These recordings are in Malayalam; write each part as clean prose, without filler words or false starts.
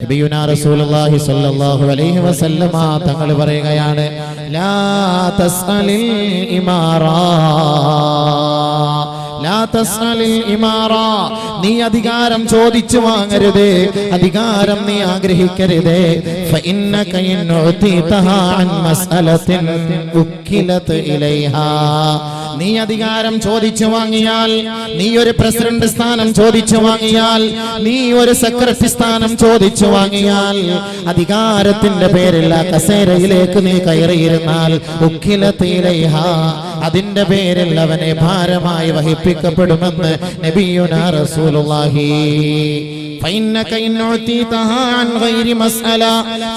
നബിയുനാ റസൂലുള്ളാഹി സ്വല്ലല്ലാഹു അലൈഹി വസല്ലമ തങ്ങൾ പറയുകയാണ്, ലാ തസ്അലിൽ ഇമാറാ, ലാ തസ്അലിൽ ഇമാറാ, നീ അധികാരം ചോദിച്ചു വാങ്ങരുത്, അധികാരം നീ ആഗ്രഹിക്കരുത്. ഫഇന്നക ഇൻ ഉതീതഹാ അൻ മസ്അലത്തിൻ ഉക്കിലത് ഇലൈഹാ, നീ അധികാരം ചോദിച്ചു വാങ്ങിയാൽ, നീ ഒരു പ്രസിഡന്റ് സ്ഥാനം ചോദിച്ചു വാങ്ങിയാൽ, നീ ഒരു സെക്രട്ടറി സ്ഥാനം ചോദിച്ചു വാങ്ങിയാൽ, അധികാരത്തിന്റെ പേരിൽ ആ കസേരയിലേക്ക് നീ കയറിയിരുന്നാൽ ഉക്കിലത് ഇലൈഹാ, അതിന്റെ പേരിൽ അവനെ ഭാരമായി വഹിപ്പിക്കപ്പെടുമെന്ന് നബിയുനാ റസൂലുള്ളാഹി.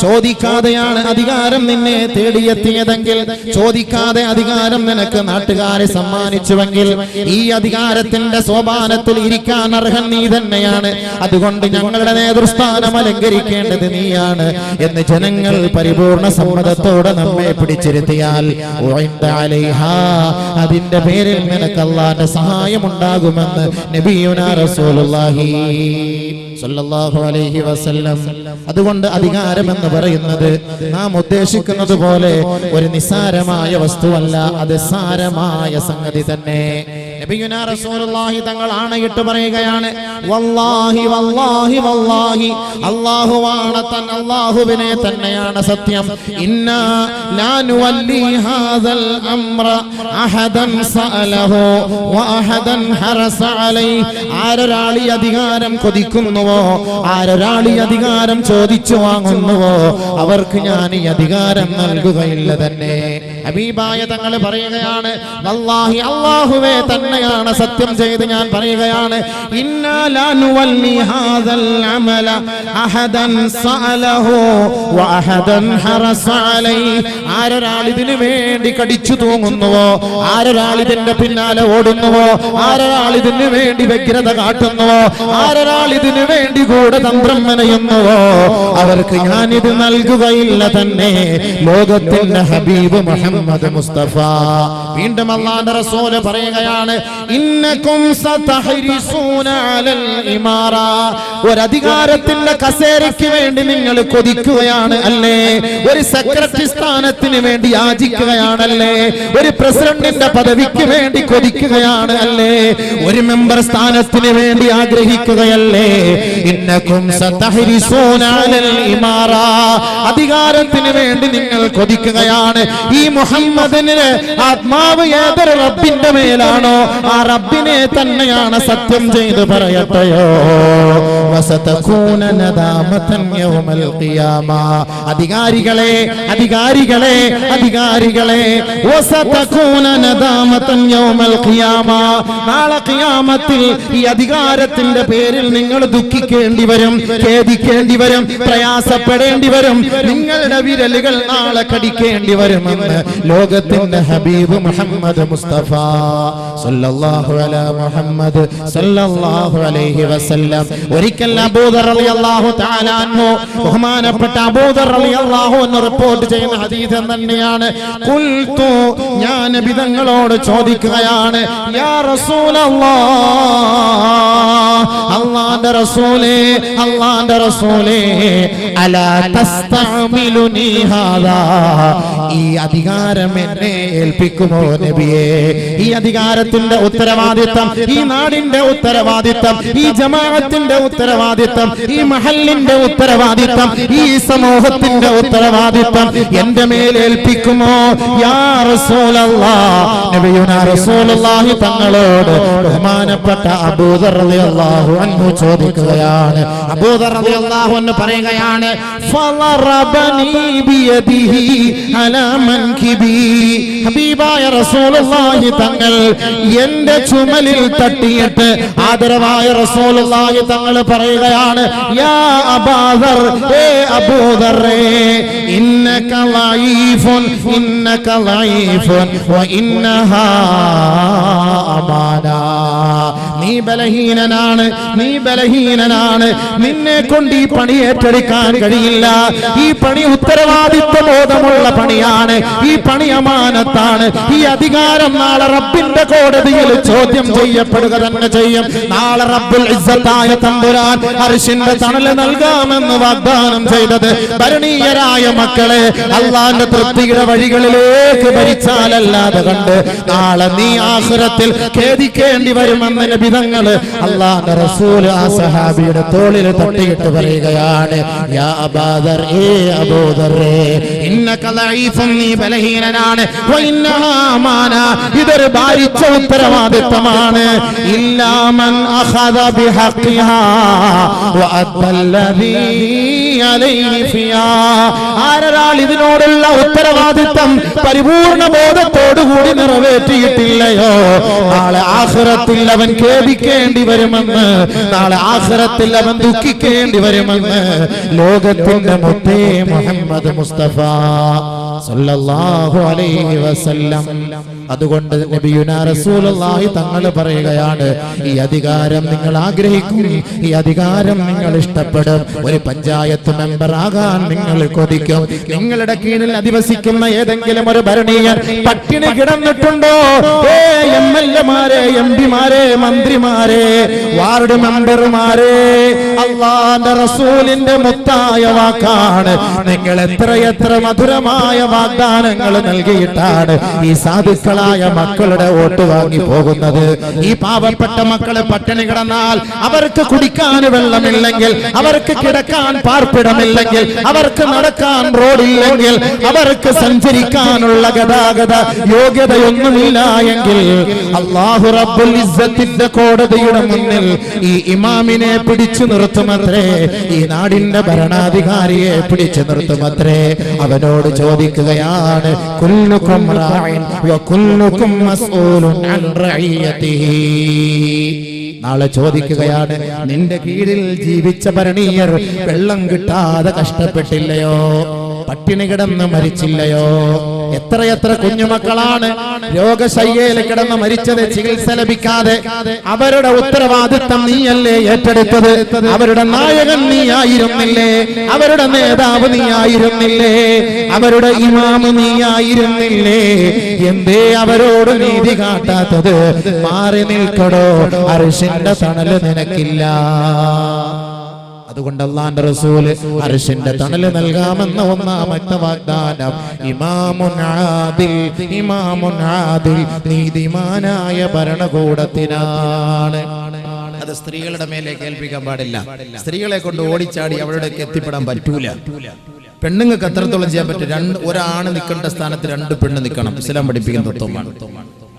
ചോദിക്കാതെയാണ് അധികാരം നിന്നെ തേടിയെത്തിയതെങ്കിൽ, ചോദിക്കാതെ അധികാരം നിനക്ക് നാട്ടുകാരെ സമ്മാനിച്ചുവെങ്കിൽ, ഈ അധികാരത്തിന്റെ സോപാനത്തിൽ ഇരിക്കാൻ അർഹൻ നീ തന്നെയാണ്, അതുകൊണ്ട് ഞങ്ങളുടെ നേതൃസ്ഥാനം അലങ്കരിക്കേണ്ടത് നീയാണ് എന്ന് ജനങ്ങൾ പരിപൂർണ സമ്മതത്തോടെ നമ്മെ പിടിച്ചിരുത്തിയാൽ, അതിന്റെ പേരിൽ നിനക്ക് അല്ലാഹുവിന്റെ സഹായം ഉണ്ടാകുമെന്ന് നബിയുനാ റസൂലുള്ളാഹി സ്വല്ലല്ലാഹു അലൈഹി വസല്ലം. അതുകൊണ്ട് അധികാരം എന്ന് പറയുന്നത് നാം ഉദ്ദേശിക്കുന്നത് പോലെ ഒരു നിസ്സാരമായ വസ്തുവല്ല, അത് സാരമായ സംഗതി തന്നെ. നബിയുനാ റസൂലുള്ളാഹി തങ്ങൾ ആണയിട്ട് പറയുകയാണ്, വല്ലാഹി വല്ലാഹി വല്ലാഹി, അല്ലാഹുവാണ് തൻ അല്ലാഹുവിനെ തന്നെയാണ് സത്യം, ഇന്നാ ലാ നുവല്ലി ഹാദൽ അംറ അഹദൻ സഅലഹു വഅഹദൻ ഹറസ അലൈഹി, ആരൊരാൾ ഈ അധികാരം കൊതിക്കുന്നുവോ, ആരൊരാൾ ഈ അധികാരം ചോദിച്ചു വാങ്ങുന്നുവോ, അവർക്ക് ഞാൻ ഈ അധികാരം നൽകുകയില്ല തന്നെ. ഹബീബായ തങ്ങൾ പറയുകയാണ്, വല്ലാഹി അല്ലാഹുവേ തന്നെയാണ് സത്യം ചെയ്ത് ഞാൻ പറയുകയാണ്, ഇന്നാ ലാ നുവല്ലി ഹാദൽ അമല അഹദൻ സഅലഹു വഅഹദൻ ഹറസ അലൈഹി, ആരൊരാൾ ഇതിനു വേണ്ടി കടിച്ചു തൂങ്ങുന്നുവോ, ആരൊരാൾ ഇതിന്റെ പിന്നാലെ ഓടുന്നുവോ, ആരൊരാൾ ഇതിനു വേണ്ടി വ്യഗ്രത കാട്ടുന്നുവോ, ആരൊരാൾ ഇതിനു വേണ്ടി കൂടെ തന്ത്രം മെനയുന്നുവോ, അവർക്ക് ഞാനിത് നൽകുകയില്ല തന്നെ. ലോകത്തിന്റെ ഹബീബ് മുഹമ്മദ് മുസ്തഫ. വീണ്ടും അല്ലാഹുവിന്റെ റസൂൽ പറയുകയാണ്, ഇന്നകും സതഹരിസൂന അലൽ ഇമാറ, ഒരു അധികാരത്തിന്റെ കസേരയ്ക്ക് വേണ്ടി നിങ്ങൾ കൊതിക്കുകയാണ് അല്ലേ, ഒരു സെക്രട്ടറി സ്ഥാനത്തിന് വേണ്ടി യാചിക്കുകയാണല്ലേ, ഒരു പ്രസിഡന്റിന്റെ പദവിക്ക് വേണ്ടി കൊതിക്കുകയാണ് അല്ലേ, ഒരു മെമ്പർ സ്ഥാനത്തിന് വേണ്ടി ആഗ്രഹിക്കുകയല്ലേ. ഇന്നകും സതഹരിസൂന അലൽ ഇമാറ, അധികാരത്തിന് വേണ്ടി നിങ്ങൾ കൊതിക്കുകയാണ്. ഈ മുഹമ്മദിന് ആത്മാവ് ഏതൊരു റബ്ബിന്റെ മേലാണോ, ആ റബ്ബിനെ തന്നെയാണ് സത്യം ചെയ്ത് പറയട്ടെയോ, വസതകൂന നദാമതൻ യൗമൽ ഖിയാമ, അധികാരികളെ അധികാരികളെ അധികാരികളെ, വസതകൂന നദാമതൻ യൗമൽ ഖിയാമ, നാളെ ഖിയാമത്തിൽ ഈ അധികാരത്തിന്റെ പേരിൽ നിങ്ങൾ ദുഃഖിക്കേണ്ടി വരും, ഖേദിക്കേണ്ടി വരും, പ്രയാസപ്പെടേണ്ടി വരും, നിങ്ങളുടെ വിരലുകൾ നാളെ കടിക്കേണ്ടി വരുമെന്ന് ലോകത്തിന്റെ ഹബീബ് മുഹമ്മദ് മുസ്തഫ സല്ലല്ലാഹു അലാ മുഹമ്മദ് സല്ലല്ലാഹു അലൈഹി വസല്ലം. ഒരിക്കൽ അബൂദർ റളിയല്ലാഹു തആല അൻഹു, ബഹുമാനപ്പെട്ട അബൂദർ റളിയല്ലാഹു അൻഹു റിപ്പോർട്ട് ചെയ്യുന്ന ഹദീസ് തന്നെയാണ്, ഖുൽതു, ഞാൻ നബി തങ്ങളോട് ചോദിക്കുകയാണ്, യാ റസൂലല്ലാഹ്, അല്ലാഹുവിന്റെ റസൂലേ, അല്ലാഹുവിന്റെ റസൂലേ, അലാ തസ്തഅമിലുനി ഹാദാ, ഈ അധികാരം എന്നെ ഏൽപ്പിക്കുമോ നബിയേ, ഈ അധികാരത്തിന്റെ ഉത്തരവാദിത്തം, ഈ നാടിന്റെ ഉത്തരവാദിത്തം, ഈ ജമാഅത്തിന്റെ ഉത്തരവാദിത്തം, ഈ മഹല്ലിന്റെ ഉത്തരവാദിത്തം, ഈ സമൂഹത്തിന്റെ ഉത്തരവാദിത്തം എന്റെ മേൽ ഏൽപ്പിക്കുമോ യാ റസൂലല്ലാഹ്. നബിയുനാ റസൂലുള്ളാഹി തങ്ങളോട് ബഹുമാനപ്പെട്ട അബൂദർ റളിയല്ലാഹു അൻഹു ചോദിക്കുകയാണ്. അബൂദർ റളിയല്ലാഹു അൻഹു പറയുകയാണ്, ഫളറബനി ബിയദിഹി അലാ മൻകിബി, ഹബീബായ റസൂലുള്ളാഹി തങ്ങൾ എന്റെ ചുമലിൽ തട്ടിയിട്ട് ആദരവായ റസൂലുള്ളാഹി തങ്ങൾ പറയുകയാണ്, യാ അബൂദർ, ഏ അബൂദറേ, ഇന്നക ലഈഫുൻ, ഇന്നക ലഈഫുൻ വ ഇന്നഹാ അമാന, നീ ബലഹീനനാണ്, നീ ബലഹീനനാണ്, നിന്നെ കൊണ്ട് ഈ പണി ഏറ്റെടുക്കാൻ കഴിയില്ല, ഈ പണി ഉത്തരവാദിത്വ ബോധമുള്ള പണിയാണ്, ഈ പണി അമാനത്താണ്, ഈ അധികാരം നാളെ റബ്ബിന്റെ കോടതി കോടതിയിൽ ചോദ്യം ചെയ്യപ്പെടുക തന്നെ ചെയ്യും. നാളെ റബ്ബുൽ ഇസ്സത്തായ തമ്പുരാൻ അർശിന്റെ തണൽ നൽകാമെന്ന് വാഗ്ദാനം ചെയ്തത് ഭരണീയരായ മക്കളെ അല്ലാഹുവിന്റെ തൃപ്തിയുടെ വഴികളിലേക്ക് ഭരിച്ചാലല്ലാതെ കണ്ട് നാളെ നീ ആഖിറത്തിൽ ഖേദിക്കേണ്ടി വരുമെന്ന് നബി തങ്ങൾ അല്ലാഹുവിന്റെ റസൂൽ ആ സഹാബിയുടെ തോളിൽ തട്ടിയിട്ട് പറയുകയാണ്, യാ അബൂദർ, അബൂദർ, ഇന്നക ലഈഫുൻ, നീ ബലഹീനനാണ്, വ ഇന്നഹാ അമാന, ഇതൊരു ഭാരിച്ച ഉത്തരവാദിത്തമാണ്. ഇല്ലാ മൻ അഖദ ബിഹഖിഹാ വ അദ്ദല്ലദീ അലൈഹി ഫിഹാ, ആരാൾ ഇതിനോടുള്ള ഉത്തരവാദിത്തം പരിപൂർണ ബോധത്തോടുകൂടി നിറവേറ്റിയിട്ടില്ലയോ നാളെ ആഖിറത്തിൽ അവൻ ഖേദിക്കേണ്ടി വരുമെന്ന്, നാളെ ആഖിറത്തിൽ അവൻ ദുഃഖിക്കേണ്ടി വരുമെന്ന് ലോകത്തിന്റെ മുത്തേ മുഹമ്മദ് മുസ്തഫ സല്ലല്ലാഹു അലൈഹി വസല്ലം. അതുകൊണ്ട് നബിയുനാ റസൂലുള്ളാഹി തങ്ങൾ പറയുകയാണ്, ഈ അധികാരം നിങ്ങൾ ആഗ്രഹിക്കും, ഈ അധികാരം നിങ്ങൾ ഇഷ്ടപ്പെടും, ഒരു പഞ്ചായത്ത് മെമ്പർ ആകാൻ നിങ്ങൾ കൊതിക്കും. നിങ്ങളുടെ കീഴിൽ അധിവസിക്കുന്ന ഏതെങ്കിലും ഒരു ഭരണീയൻ പട്ടിണി കിടന്നിട്ടുണ്ടോ? എംഎൽഎമാരെ, എംപിമാരെ, മന്ത്രിമാരെ, വാർഡ് മെമ്പർമാരെ, അല്ലാഹുവിന്റെ റസൂലിന്റെ മുത്തായ വാക്കാണ്. നിങ്ങൾ എത്രയെത്ര മധുരമായ വാഗ്ദാനങ്ങൾ നൽകിയിട്ടാണ് ഈ സാധുക്കളായ മക്കളുടെ വോട്ട് വാങ്ങി പോകുന്നത്. ഈ പാവപ്പെട്ട മക്കളെ പട്ടിണി കിടന്നാൽ, അവർക്ക് കുടിക്കാൻ വെള്ളമില്ലെങ്കിൽ, അവർക്ക് കിടക്കാൻ പാർപ്പിടമില്ലെങ്കിൽ, അവർക്ക് നടക്കാൻ റോഡില്ലെങ്കിൽ, അവർക്ക് സഞ്ചരിക്കാനുള്ള ഗതാഗത യോഗ്യതയൊന്നുമില്ല എങ്കിൽ അല്ലാഹു റബ്ബുൽ ഇസ്സത്തിന്റെ കോടതിയുടെ മുന്നിൽ ഈ ഇമാമിനെ പിടിച്ചു നിർത്തുമത്രേ, ഈ നാടിന്റെ ഭരണാധികാരിയെ പിടിച്ചു നിർത്തുമത്രേ. അവനോട് ചോദിക്കുകയാണ്, കുല്ലുകും റാഇൻ വ കുല്ലുകും മസ്ഊലുൻ അൻ റഇയതിഹി. നാളെ ചോദിക്കുകയാണ്, നിന്റെ കീഴിൽ ജീവിച്ച ഭരണീയർ വെള്ളം കിട്ടാതെ കഷ്ടപ്പെട്ടില്ലയോ? പട്ടിണി കിടന്ന് മരിച്ചില്ലയോ? എത്രയെത്ര കുഞ്ഞുമക്കളാണ് രോഗശയ്യയിൽ കിടന്ന് മരിച്ചത്, ചികിത്സ ലഭിക്കാതെ. അവരുടെ ഉത്തരവാദിത്തം നീയല്ലേ ഏറ്റെടുത്തത്? അവരുടെ നായകൻ നീ ആയിരുന്നില്ലേ? അവരുടെ നേതാവ് നീ ആയിരുന്നില്ലേ? അവരുടെ ഇമാമ് നീ ആയിരുന്നില്ലേ? എന്തേ അവരോട് നീതി കാട്ടാത്തത്? മാറി നിൽക്കടോ, അർശിന്റെ തണല് നിനക്കില്ല. അതുകൊണ്ട് അല്ലാഹുവിന്റെ റസൂല് അർശിന്റെ തണല് നൽകാമെന്ന ഒന്നാമത്തെ വാഗ്ദാനം ഇമാമുൻ ആദിൽ, ഇമാമുൻ ആദിൽ, നീതിമാനായ ഭരണകൂടത്തിനാണ്. അത് സ്ത്രീകളുടെ മേലേക്ക് ഏൽപ്പിക്കാൻ പാടില്ല. സ്ത്രീകളെ കൊണ്ട് ഓടിച്ചാടി അവരുടെയൊക്കെ എത്തിപ്പെടാൻ പറ്റൂല. പെണ്ണുങ്ങൾക്ക് എത്രത്തോളം ചെയ്യാൻ പറ്റും? ഒരാണ് നിൽക്കേണ്ട സ്ഥാനത്ത് രണ്ട് പെണ്ണ് നിൽക്കണം. ഇസ്ലാം പഠിപ്പിക്കുന്ന തത്വമാണ്.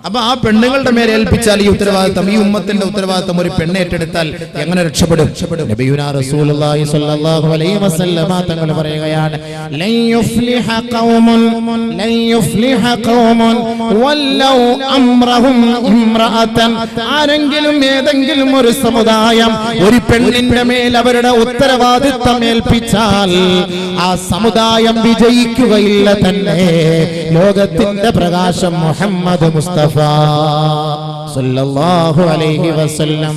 അപ്പൊ ആ പെണ്ണുങ്ങളുടെ മേലെ ഏൽപ്പിച്ചാൽ ഈ ഉത്തരവാദിത്തം, ഈ ഉമ്മത്തിന്റെ ഉത്തരവാദിത്തം ഒരു പെണ്ണ് ഏറ്റെടുത്താൽ എങ്ങനെ രക്ഷപ്പെടും? നബിയുനാ റസൂലുള്ളാഹി സ്വല്ലല്ലാഹു അലൈഹി വസല്ലമ തങ്ങൾ പറയുകയാണ്, ലൻ യുഫ്ലിഹ ഖൗമുൻ, ലൻ യുഫ്ലിഹ ഖൗമുൻ വല്ലൗ അംറഹും ഇംറഅതൻ. ആരെങ്കിലും ഏതെങ്കിലും ഒരു സമുദായം ഒരു പെണ്ണിന്റെ മേൽ അവരുടെ ഉത്തരവാദിത്തം ഏൽപ്പിച്ചാൽ ആ സമുദായം വിജയിക്കുകയില്ല തന്നെ. ലോകത്തിന്റെ പ്രകാശം മുഹമ്മദ് മുസ്തഫ സല്ലല്ലാഹു അലൈഹി വസല്ലം.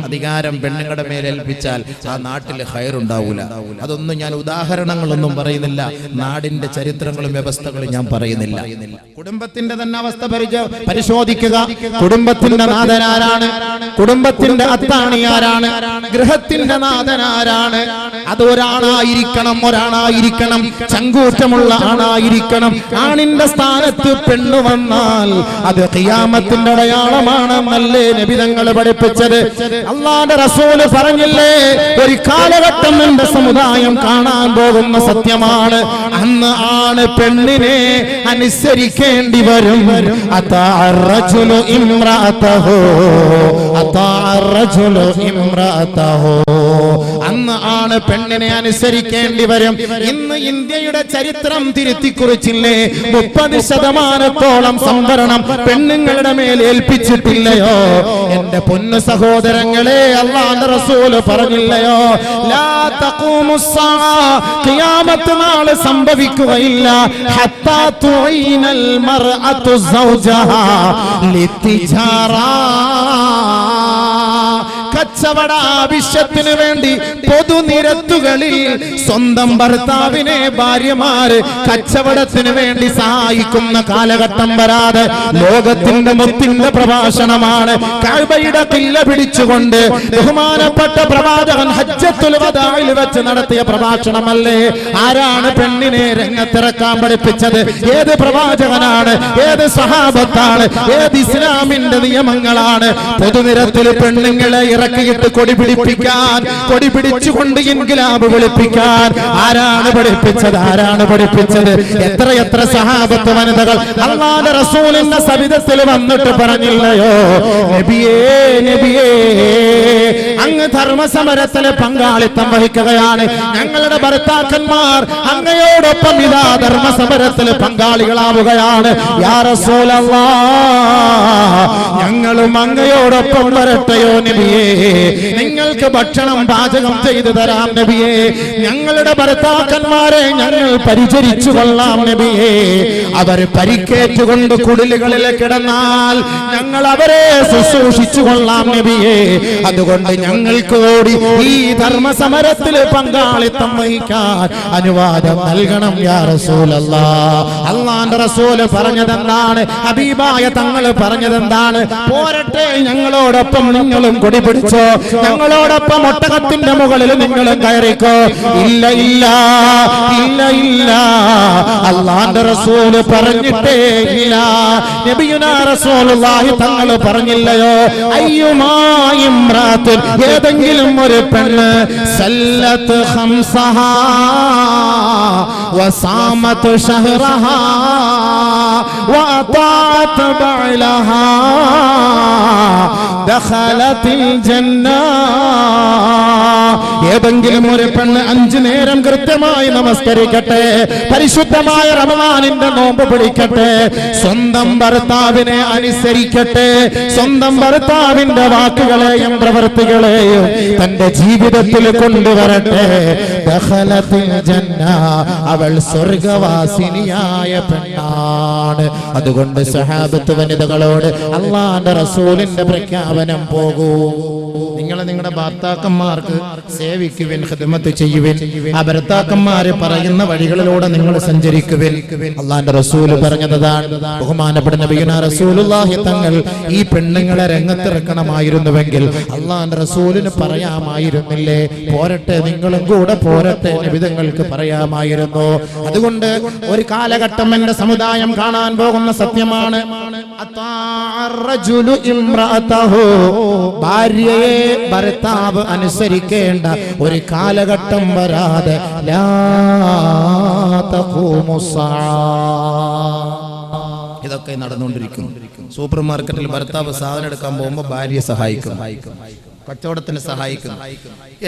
അധികാരം പെണ്ണുങ്ങളുടെ മേൽ ഏൽപ്പിച്ചാൽ ആ നാട്ടിൽ ഖൈറുണ്ടാവൂല. അതൊന്നും ഞാൻ ഉദാഹരണങ്ങളൊന്നും പറയുന്നില്ല, നാടിന്റെ ചരിത്രങ്ങളും വ്യവസ്ഥകളും ഞാൻ പറയുന്നില്ല. കുടുംബത്തിന്റെ തന്നെ അവസ്ഥ പരിശോധിക്കുക. കുടുംബത്തിന്റെ നാഥനാരാണ്? കുടുംബത്തിന്റെ അത്താണിയാരാണ്? ഗൃഹത്തിന്റെ നാഥനാരാണ്? അത് ഒരാണായിരിക്കണം, ഒരാണായിരിക്കണം, ചങ്കൂറ്റമുള്ള ആണായിരിക്കണം. ആണിന്റെ സ്ഥാനത്ത് പെണ്ണു വന്നാൽ അത് ഖിയാമത്തിന്റെ അടയാളമാണെന്നല്ലേ നബി തങ്ങൾ പഠിപ്പിച്ചത്? അല്ലാഹുവിന്റെ റസൂൽ പറഞ്ഞില്ലേ, ഒരു കാലഘട്ടം എന്റെ സമുദായം കാണാൻ പോകുന്ന സത്യമാണ്. അന്ന് ആണ് പെണ്ണിനെ അനുസരിക്കേണ്ടി വരും. അതാഅർ-റജുലു ഇംറഅതഹു, അതാഅർ-റജുലു ഇംറഅതഹു. അന്ന് ആണ് പെണ്ണിനെ അനുസരിക്കേണ്ടി വരും. ഇന്ന് ഇന്ത്യയുടെ ചരിത്രം തിരുത്തി കുറിച്ചില്ലേ? 30% സംവരണം പെണ്ണുങ്ങളുടെ മേൽ ഏൽപ്പിച്ചിട്ടില്ലയോ? എന്റെ പൊന്നു സഹോദരങ്ങളെ, അല്ലാഹുവിന്റെ റസൂൽ പറഞ്ഞില്ലയോ, ലാ തഖൂമുസ്സാഅ, ഖിയാമത്ത് നാൾ സംഭവിക്കുകയില്ല, ഹത്താ തുഈനൽ മർഅതു സൗജഹാ ലിത്തിജാറാ, കച്ചവട ആവശ്യത്തിന് വേണ്ടി പൊതുനിരത്തുകളിൽ സ്വന്തം ഭർത്താവിനെ ഭാര്യമാര് കച്ചവടത്തിന് വേണ്ടി സഹായിക്കുന്ന കാലഘട്ടം വരാതെ ലോകത്തിന്റെ മുത്തിന്റെ പ്രഭാഷണമാണ്. കഅബയുടെ ഖില്ല പിടിച്ചുകൊണ്ട് ബഹുമാനപ്പെട്ട പ്രവാചകൻ ഹജ്ജത്തുൽ വദാഇൽ വെച്ച് നടത്തിയ പ്രഭാഷണമല്ലേ? ആരാണ് പെണ്ണിനെ രംഗത്തിറക്കാൻ പഠിപ്പിച്ചത്? ഏത് പ്രവാചകനാണ്? ഏത് സഹാബത്താണ്? ഏത് ഇസ്ലാമിന്റെ നിയമങ്ങളാണ്? പൊതുനിരത്തിൽ പെണ്ണുങ്ങളെ ഇറക്കിയിട്ട് കൊടി പിടിപ്പിക്കാൻ, കൊടി പിടിച്ചുകൊണ്ട് ഇൻകിലാബ് വിളിപ്പിക്കാൻ ആരാണ് പഠിപ്പിച്ചത്? ആരാണ് പഠിപ്പിച്ചത്? എത്ര സഹാബത്ത് വനിതകൾ അല്ലാഹുവിന്റെ റസൂലിന്റെ സവിധത്തിൽ വന്നിട്ട് പറഞ്ഞില്ലയോ, നബിയേ നബിയേ അങ്ങ് ധർമ്മസമരത്തിൽ പങ്കാളിത്തം വഹിക്കുകയാണ്, ഞങ്ങളുടെ ഭർത്താക്കന്മാർ അങ്ങയോടൊപ്പം ഇതാ ധർമ്മസമരത്തിൽ പങ്കാളികളാവുകയാണ്. യാ റസൂലല്ലാഹ് ഞങ്ങളും അങ്ങയോടൊപ്പം വരട്ടെയോ നബിയേ? നിങ്ങൾക്ക് ഭക്ഷണം പാചകം ചെയ്തു തരാം നബിയേ, ഞങ്ങളുടെ ഭർത്താക്കന്മാരെ ഞങ്ങൾ പരിചരിച്ചു കൊള്ളാം നബിയേ. അവർ പരിക്കേറ്റുകൊണ്ട് കുടിലുകളിൽ കിടന്നാൽ ഞങ്ങൾ അവരെ ശുശ്രൂഷിച്ചു കൊള്ളാം നബിയേ. അതുകൊണ്ട് ഞങ്ങൾക്ക് കൂടി ഈ ധർമ്മസമരത്തിൽ പങ്കാളിത്തം വഹിക്കാൻ അനുവാദം നൽകണം യാ റസൂലല്ലാഹ്. അല്ലാഹുവിന്റെ റസൂൽ പറഞ്ഞതെന്താണ്? ഹബീബായ തങ്ങൾ പറഞ്ഞതെന്താണ്? പോരട്ടെ, ഞങ്ങളോടൊപ്പം നിങ്ങളും കൊടി പിടിച്ചോ, ഞങ്ങളോടൊപ്പം ഒട്ടകത്തിന്റെ മുകളിൽ നിങ്ങളും കയറിക്കോ. ഇല്ല ഇല്ല ഇല്ല ഇല്ല, അല്ലാഹുവിന്റെ റസൂൽ പറഞ്ഞിട്ടേ ഇല്ല. നബിയുനാ റസൂലുള്ളാഹി തങ്ങൾ പറഞ്ഞില്ലയോ, അയ്യുമാ ഇംറാത്തുൻ ഏതെങ്കിലും ഒരു പെണ്ണ് സല്ലത്ത് ഖംസഹാ വസാമത്ത് ശഹ്റഹാ വഅതാഅത് ബഅലഹാ ദഖലത്തിൽ ജന്ന. ഏതെങ്കിലും ഒരു പെണ്ണ് 5 നേരം കൃത്യമായി നമസ്കരിക്കട്ടെ, പരിശുദ്ധമായ റമദാനിന്റെ നോമ്പ് പിടിക്കട്ടെ, സ്വന്തം ഭർത്താവിനെ അനുസരിക്കട്ടെ, സ്വന്തം ഭർത്താവിന്റെ വാക്കുകളെയും പ്രവൃത്തികളെയും തന്റെ ജീവിതത്തിൽ കൊണ്ടുവരട്ടെ, ദഖലത്തിൽ ജന്ന അവൾ സ്വർഗവാസിനിയായ പെണ്ണാണ്. അതുകൊണ്ട് സഹാബത്ത് വനിതകളോട് അല്ലാഹുവിന്റെ റസൂലിന്റെ പ്രഖ്യാപനം പോകൂ, നിങ്ങൾ നിങ്ങളുടെ ഭർത്താക്കന്മാർക്ക് സേവിക്കുവിൻ, ഖിദ്മത്ത് ചെയ്യുവിൻ, ആ ഭർത്താക്കന്മാരെ പറയുന്ന വഴികളിലൂടെ നിങ്ങൾ സഞ്ചരിക്കുവിൻ. അല്ലാഹുവിന്റെ റസൂൽ പറഞ്ഞതാണ്. ബഹുമാനപ്പെട്ട നബിയുനാ റസൂലുള്ളാഹി തങ്ങൾ ഈ പെണ്ണുങ്ങളെ രംഗത്തിറക്കണമായിരുന്നുവെങ്കിൽ അല്ലാഹുവിന്റെ റസൂലിന് പറയാമായിരുന്നില്ലേ? പോരട്ടെ, നിങ്ങളും കൂടെ പോരട്ടെ, നബിതങ്ങൾക്ക് പറയാമായിരുന്നു. അതുകൊണ്ട് ഒരു കാലഘട്ടം എന്റെ സമുദായം കാണാൻ പോകുന്ന സത്യമാണ്. ഭാര്യയെ ഭർത്താവ് അനുസരിക്കേണ്ട ഒരു കാലഘട്ടം വരാതെ ലാ തഖൂമുസ്സാ. ഇതൊക്കെ നടന്നുകൊണ്ടിരിക്കുന്നു. സൂപ്പർ മാർക്കറ്റിൽ ഭർത്താവ് സാധനം എടുക്കാൻ പോകുമ്പോൾ ഭാര്യ സഹായിക്കും, കച്ചവടത്തിന് സഹായിക്കും,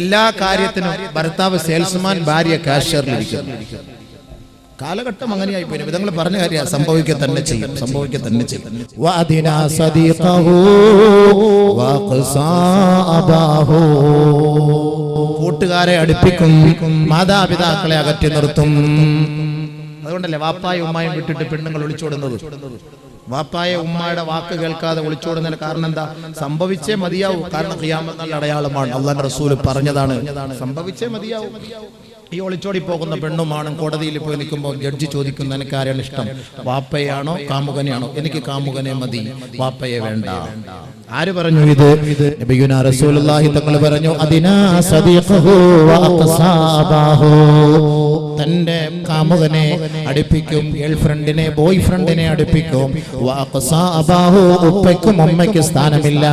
എല്ലാ കാര്യത്തിനും ഭർത്താവ് സെയിൽസ്മാൻ, ഭാര്യ കാഷ്യറിലിരിക്കും. കാലഘട്ടം അങ്ങനെയായി പോയി. വിധങ്ങൾ പറഞ്ഞ കാര്യം സംഭവിക്കുക തന്നെ ചെയ്യും, സംഭവിക്കുക തന്നെ ചെയ്യും. കൂട്ടുകാരെ അടുപ്പിക്കും, മാതാപിതാക്കളെ അകറ്റി നിർത്തും. അതുകൊണ്ടല്ലേ വാപ്പായ ഉമ്മായും വിട്ടിട്ട് പെണ്ണുങ്ങൾ ഒളിച്ചോടുന്നത്? വാപ്പായ ഉമ്മായുടെ വാക്ക് കേൾക്കാതെ ഒളിച്ചോടുന്നതിന് കാരണം എന്താ? സംഭവിച്ചേ മതിയാവും. കാരണം ഖിയാമത്ത് നാളിന്റെ അടയാളമാണ്. അല്ലാഹുവിന്റെ റസൂൽ പറഞ്ഞതാണ്, സംഭവിച്ചേ മതിയാവും. ഈ ഒളിച്ചോടി പോകുന്ന പെണ്ണുമാണും കോടതിയിൽ പോയി നിൽക്കുമ്പോൾ ജഡ്ജി ചോദിക്കുന്ന, എനിക്ക് ആരെയാണ് ഇഷ്ടം, വാപ്പയാണോ കാമുകനെയാണോ? എനിക്ക് കാമുകനെ മതി, വാപ്പയെ വേണ്ട. ആര് പറഞ്ഞു ഇത്? നബിയുനാ റസൂലുള്ളാഹി തങ്ങൾ പറഞ്ഞു, അതിനാ സദീഖഹു വഅഖസാബഹു. തന്റെ കാമുകനെ അടുപ്പിക്കും, ഗേൾഫ്രണ്ടിനെ ബോയ് ഫ്രണ്ടിനെ അടുപ്പിക്കും. വഅഖസാബഹു, ഉപ്പയ്ക്കും ഉമ്മയ്ക്കും സ്ഥാനമില്ല.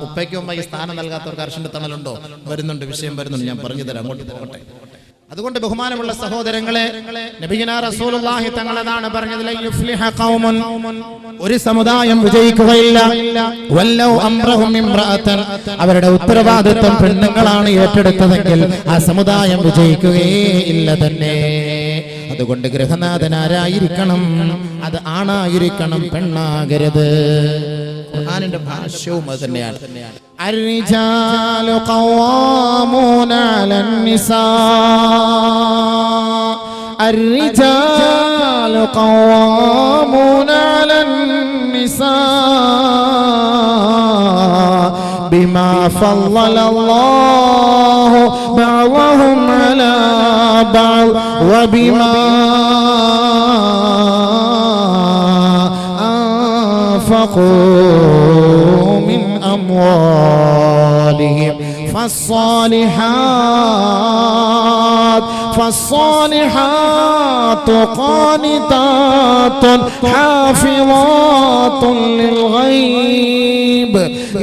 ഉപ്പയ്ക്കും ഉമ്മയ്ക്ക് സ്ഥാനം നൽകാത്തവർക്ക് അർശന്റെ തണലുണ്ടോ? വരുന്നുണ്ട്, വിഷയം വരുന്നുണ്ട്, ഞാൻ പറഞ്ഞു തരാം, അങ്ങോട്ട് പോകട്ടെ. അതുകൊണ്ട് ബഹുമാനമുള്ള സഹോദരങ്ങളെ, നബിയുനാ റസൂലുള്ളാഹി തങ്ങളാണ് പറഞ്ഞത്, ലൻ യുഫ്ലിഹ ഖൗമുൻ, ഒരു സമുദായം വിജയിക്കുകയില്ല, വല്ലൗ അംറഹും ഇംറഅതൻ, അവരുടെ ഉത്തരവാദിത്വം പെണ്ണുങ്ങളാണ് ഏറ്റെടുത്തതെങ്കിൽ ആ സമുദായം വിജയിക്കുകയില്ല തന്നെ. അതുകൊണ്ട് ഗൃഹനാഥൻ ആരായിരിക്കണം? അത് ആണായിരിക്കണം, പെണ്ണാകരുത്. ഖുർആനിന്റെ ഭാഷ്യവും അത് തന്നെയാണ്. الرجال قوامون على النساء الرجال قوامون على النساء ബിമാ ഫളലല്ലാഹു ബഅദഹും അലാ ബഅദ് വബിമാ അൻഫഖൂ മിൻ അംവാലിഹിം فالصالحات قانتات حافظات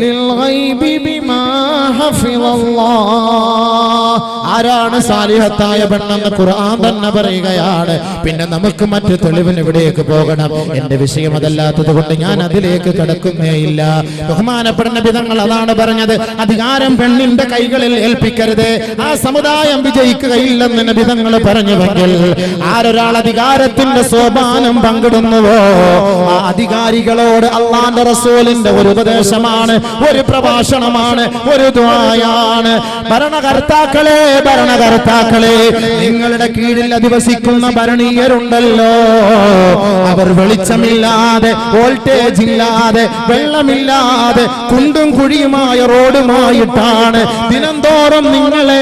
للغيب بما حفظ الله. ആരാണ് സാലിഹത്തായ പെണ്ണെന്ന് ഖുർആൻ തന്നെ പറയുകയാണ്. പിന്നെ നമുക്ക് മറ്റു തെളിവിന് ഇവിടേക്ക് പോകണം. എന്റെ വിഷയം അതല്ലാത്തത് കൊണ്ട് ഞാൻ അതിലേക്ക് കടക്കുന്നേയില്ല. ബഹുമാനപ്പെട്ട നബി തങ്ങൾ അതാണ് പറഞ്ഞത്, അധികാരം പെണ്ണിന്റെ കൈകളിൽ ഏൽപ്പിക്കരുത്, ആ സമുദായം വിജയിക്കുകയില്ലെന്ന് നബി തങ്ങൾ പറഞ്ഞുവെങ്കിൽ ആരൊരാൾ അധികാരത്തിന്റെ സോപാനം പങ്കിടുന്നുവോ ആ അധികാരികളോട് അള്ളാന്റെ റസൂലിന്റെ ഒരു ഉപദേശമാണ്, ഒരു പ്രഭാഷണമാണ്, ഒരു ദുആയാണ്. ഭരണകർത്താക്കളെ, നിങ്ങളുടെ കീഴിൽ അധിവസിക്കുന്ന ഭരണീയരുണ്ടല്ലോ, അവർ വെളിച്ചമില്ലാതെ, വോൾട്ടേജ് ഇല്ലാതെ, വെള്ളമില്ലാതെ, കുണ്ടും കുഴിയുമായ റോഡുമായിട്ടാണ് ദിനംതോറും നിങ്ങളെ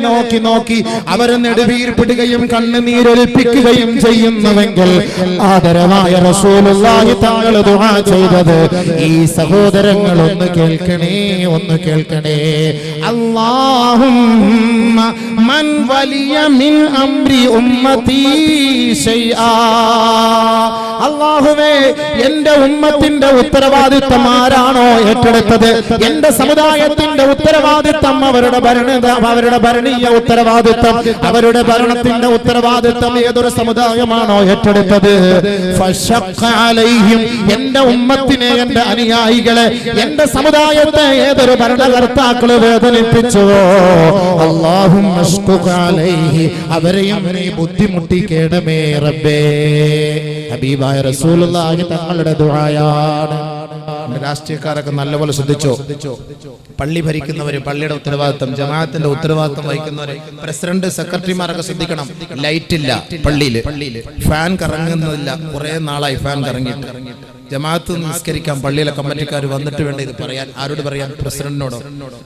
നോക്കി അവർ നെടുവീർപ്പിടുകയും കണ്ണുനീരൊലിപ്പിക്കുകയും ചെയ്യുന്നുവെങ്കിൽ ആദരവായ റസൂലുള്ളാഹി തങ്ങൾ ദുആ ചെയ്തത് ഈ സഹോദരങ്ങൾ ഒന്ന് കേൾക്കണേ. അല്ലാഹുമ്മ മൻ വലിയ മിൻ അംരി ഉമ്മതി ശൈആ. അല്ലാഹുവേ, എന്റെ ഉമ്മത്തിന്റെ ഉത്തരവാദിത്തം ആരാണോ ഏറ്റെടുത്തത്, എന്റെ സമുദായത്തിന്റെ ഉത്തരവാദിത്തം, അവരുടെ ഭരണീയ ഉത്തരവാദിത്തം, അവരുടെ ഭരണത്തിന്റെ ഉത്തരവാദിത്തം ഏതൊരു സമുദായമാണോ ഏറ്റെടുത്തത്, ഫശഖ അലൈഹിം, എന്റെ ഉമ്മത്തിനെ, എന്റെ അനുയായികളെ, എന്റെ സമുദായത്തെ ഏതൊരു ഭരണകർത്താക്കള് വേദനിപ്പിച്ചുവോ, അല്ലാഹുമ്മ അശ്ഖുഖ അലൈഹി, അവരെയും നീ ബുദ്ധിമുട്ടിക്കേണമേ റബ്ബേ. ഹബീബായ റസൂലുള്ളാഹി തങ്ങളുടെ ദുആയാണ്. രാഷ്ട്രീയക്കാരൊക്കെ നല്ലപോലെ ശ്രദ്ധിച്ചോ. പള്ളി ഭരിക്കുന്നവര്, പള്ളിയുടെ ഉത്തരവാദിത്തം, ജമാഅത്തിന്റെ ഉത്തരവാദിത്തം വഹിക്കുന്നവര്, പ്രസിഡന്റ്, സെക്രട്ടറിമാരൊക്കെ ശ്രദ്ധിക്കണം. ലൈറ്റ് ഇല്ല പള്ളിയില്, ഫാൻ കറങ്ങുന്നില്ല, കുറെ നാളായി ഫാൻ കറങ്ങിയിട്ട്. ജമാഅത്ത് നിസ്കരിക്കാൻ പള്ളിയിലെ കമ്മിറ്റിക്കാർ വന്നിട്ട് വേണ്ട ഇത് പറയാൻ. ആരോട് പറയാൻ? പ്രസിഡന്റിനോടോ.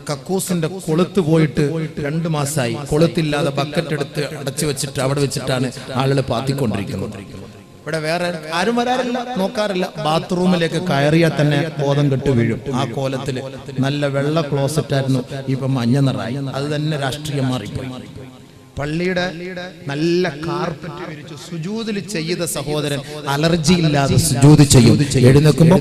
കക്കൂസിന്റെ കൊളുത്ത് പോയിട്ട് 2 മാസമായി, കൊളുത്തില്ലാതെ ബക്കറ്റ് എടുത്ത് അടച്ചു വെച്ചിട്ട് അവിടെ വെച്ചിട്ടാണ് ആളുകൾ പാത്തിക്കൊണ്ടിരിക്കുന്നത്. ഇവിടെ വേറെ ആരും വരാറില്ല, നോക്കാറില്ല. ബാത്റൂമിലേക്ക് കയറിയാൽ തന്നെ ബോധം കെട്ട് വീഴും. ആ കോലത്തില് നല്ല വെള്ള ക്ലോസറ്റ് ആയിരുന്നു, ഇപ്പൊ മഞ്ഞ നിറായി. അത് തന്നെ രാഷ്ട്രീയം മാറിപ്പോയി. പള്ളിയുടെ നല്ല കാർപ്പറ്റ് വിരിച്ചു സുജൂദിൽ ചെയ്ത സഹോദരൻ അലർജി ഇല്ലാതെ സുജൂദ് ചെയ്യും. എഴുന്നേൽക്കുമ്പോ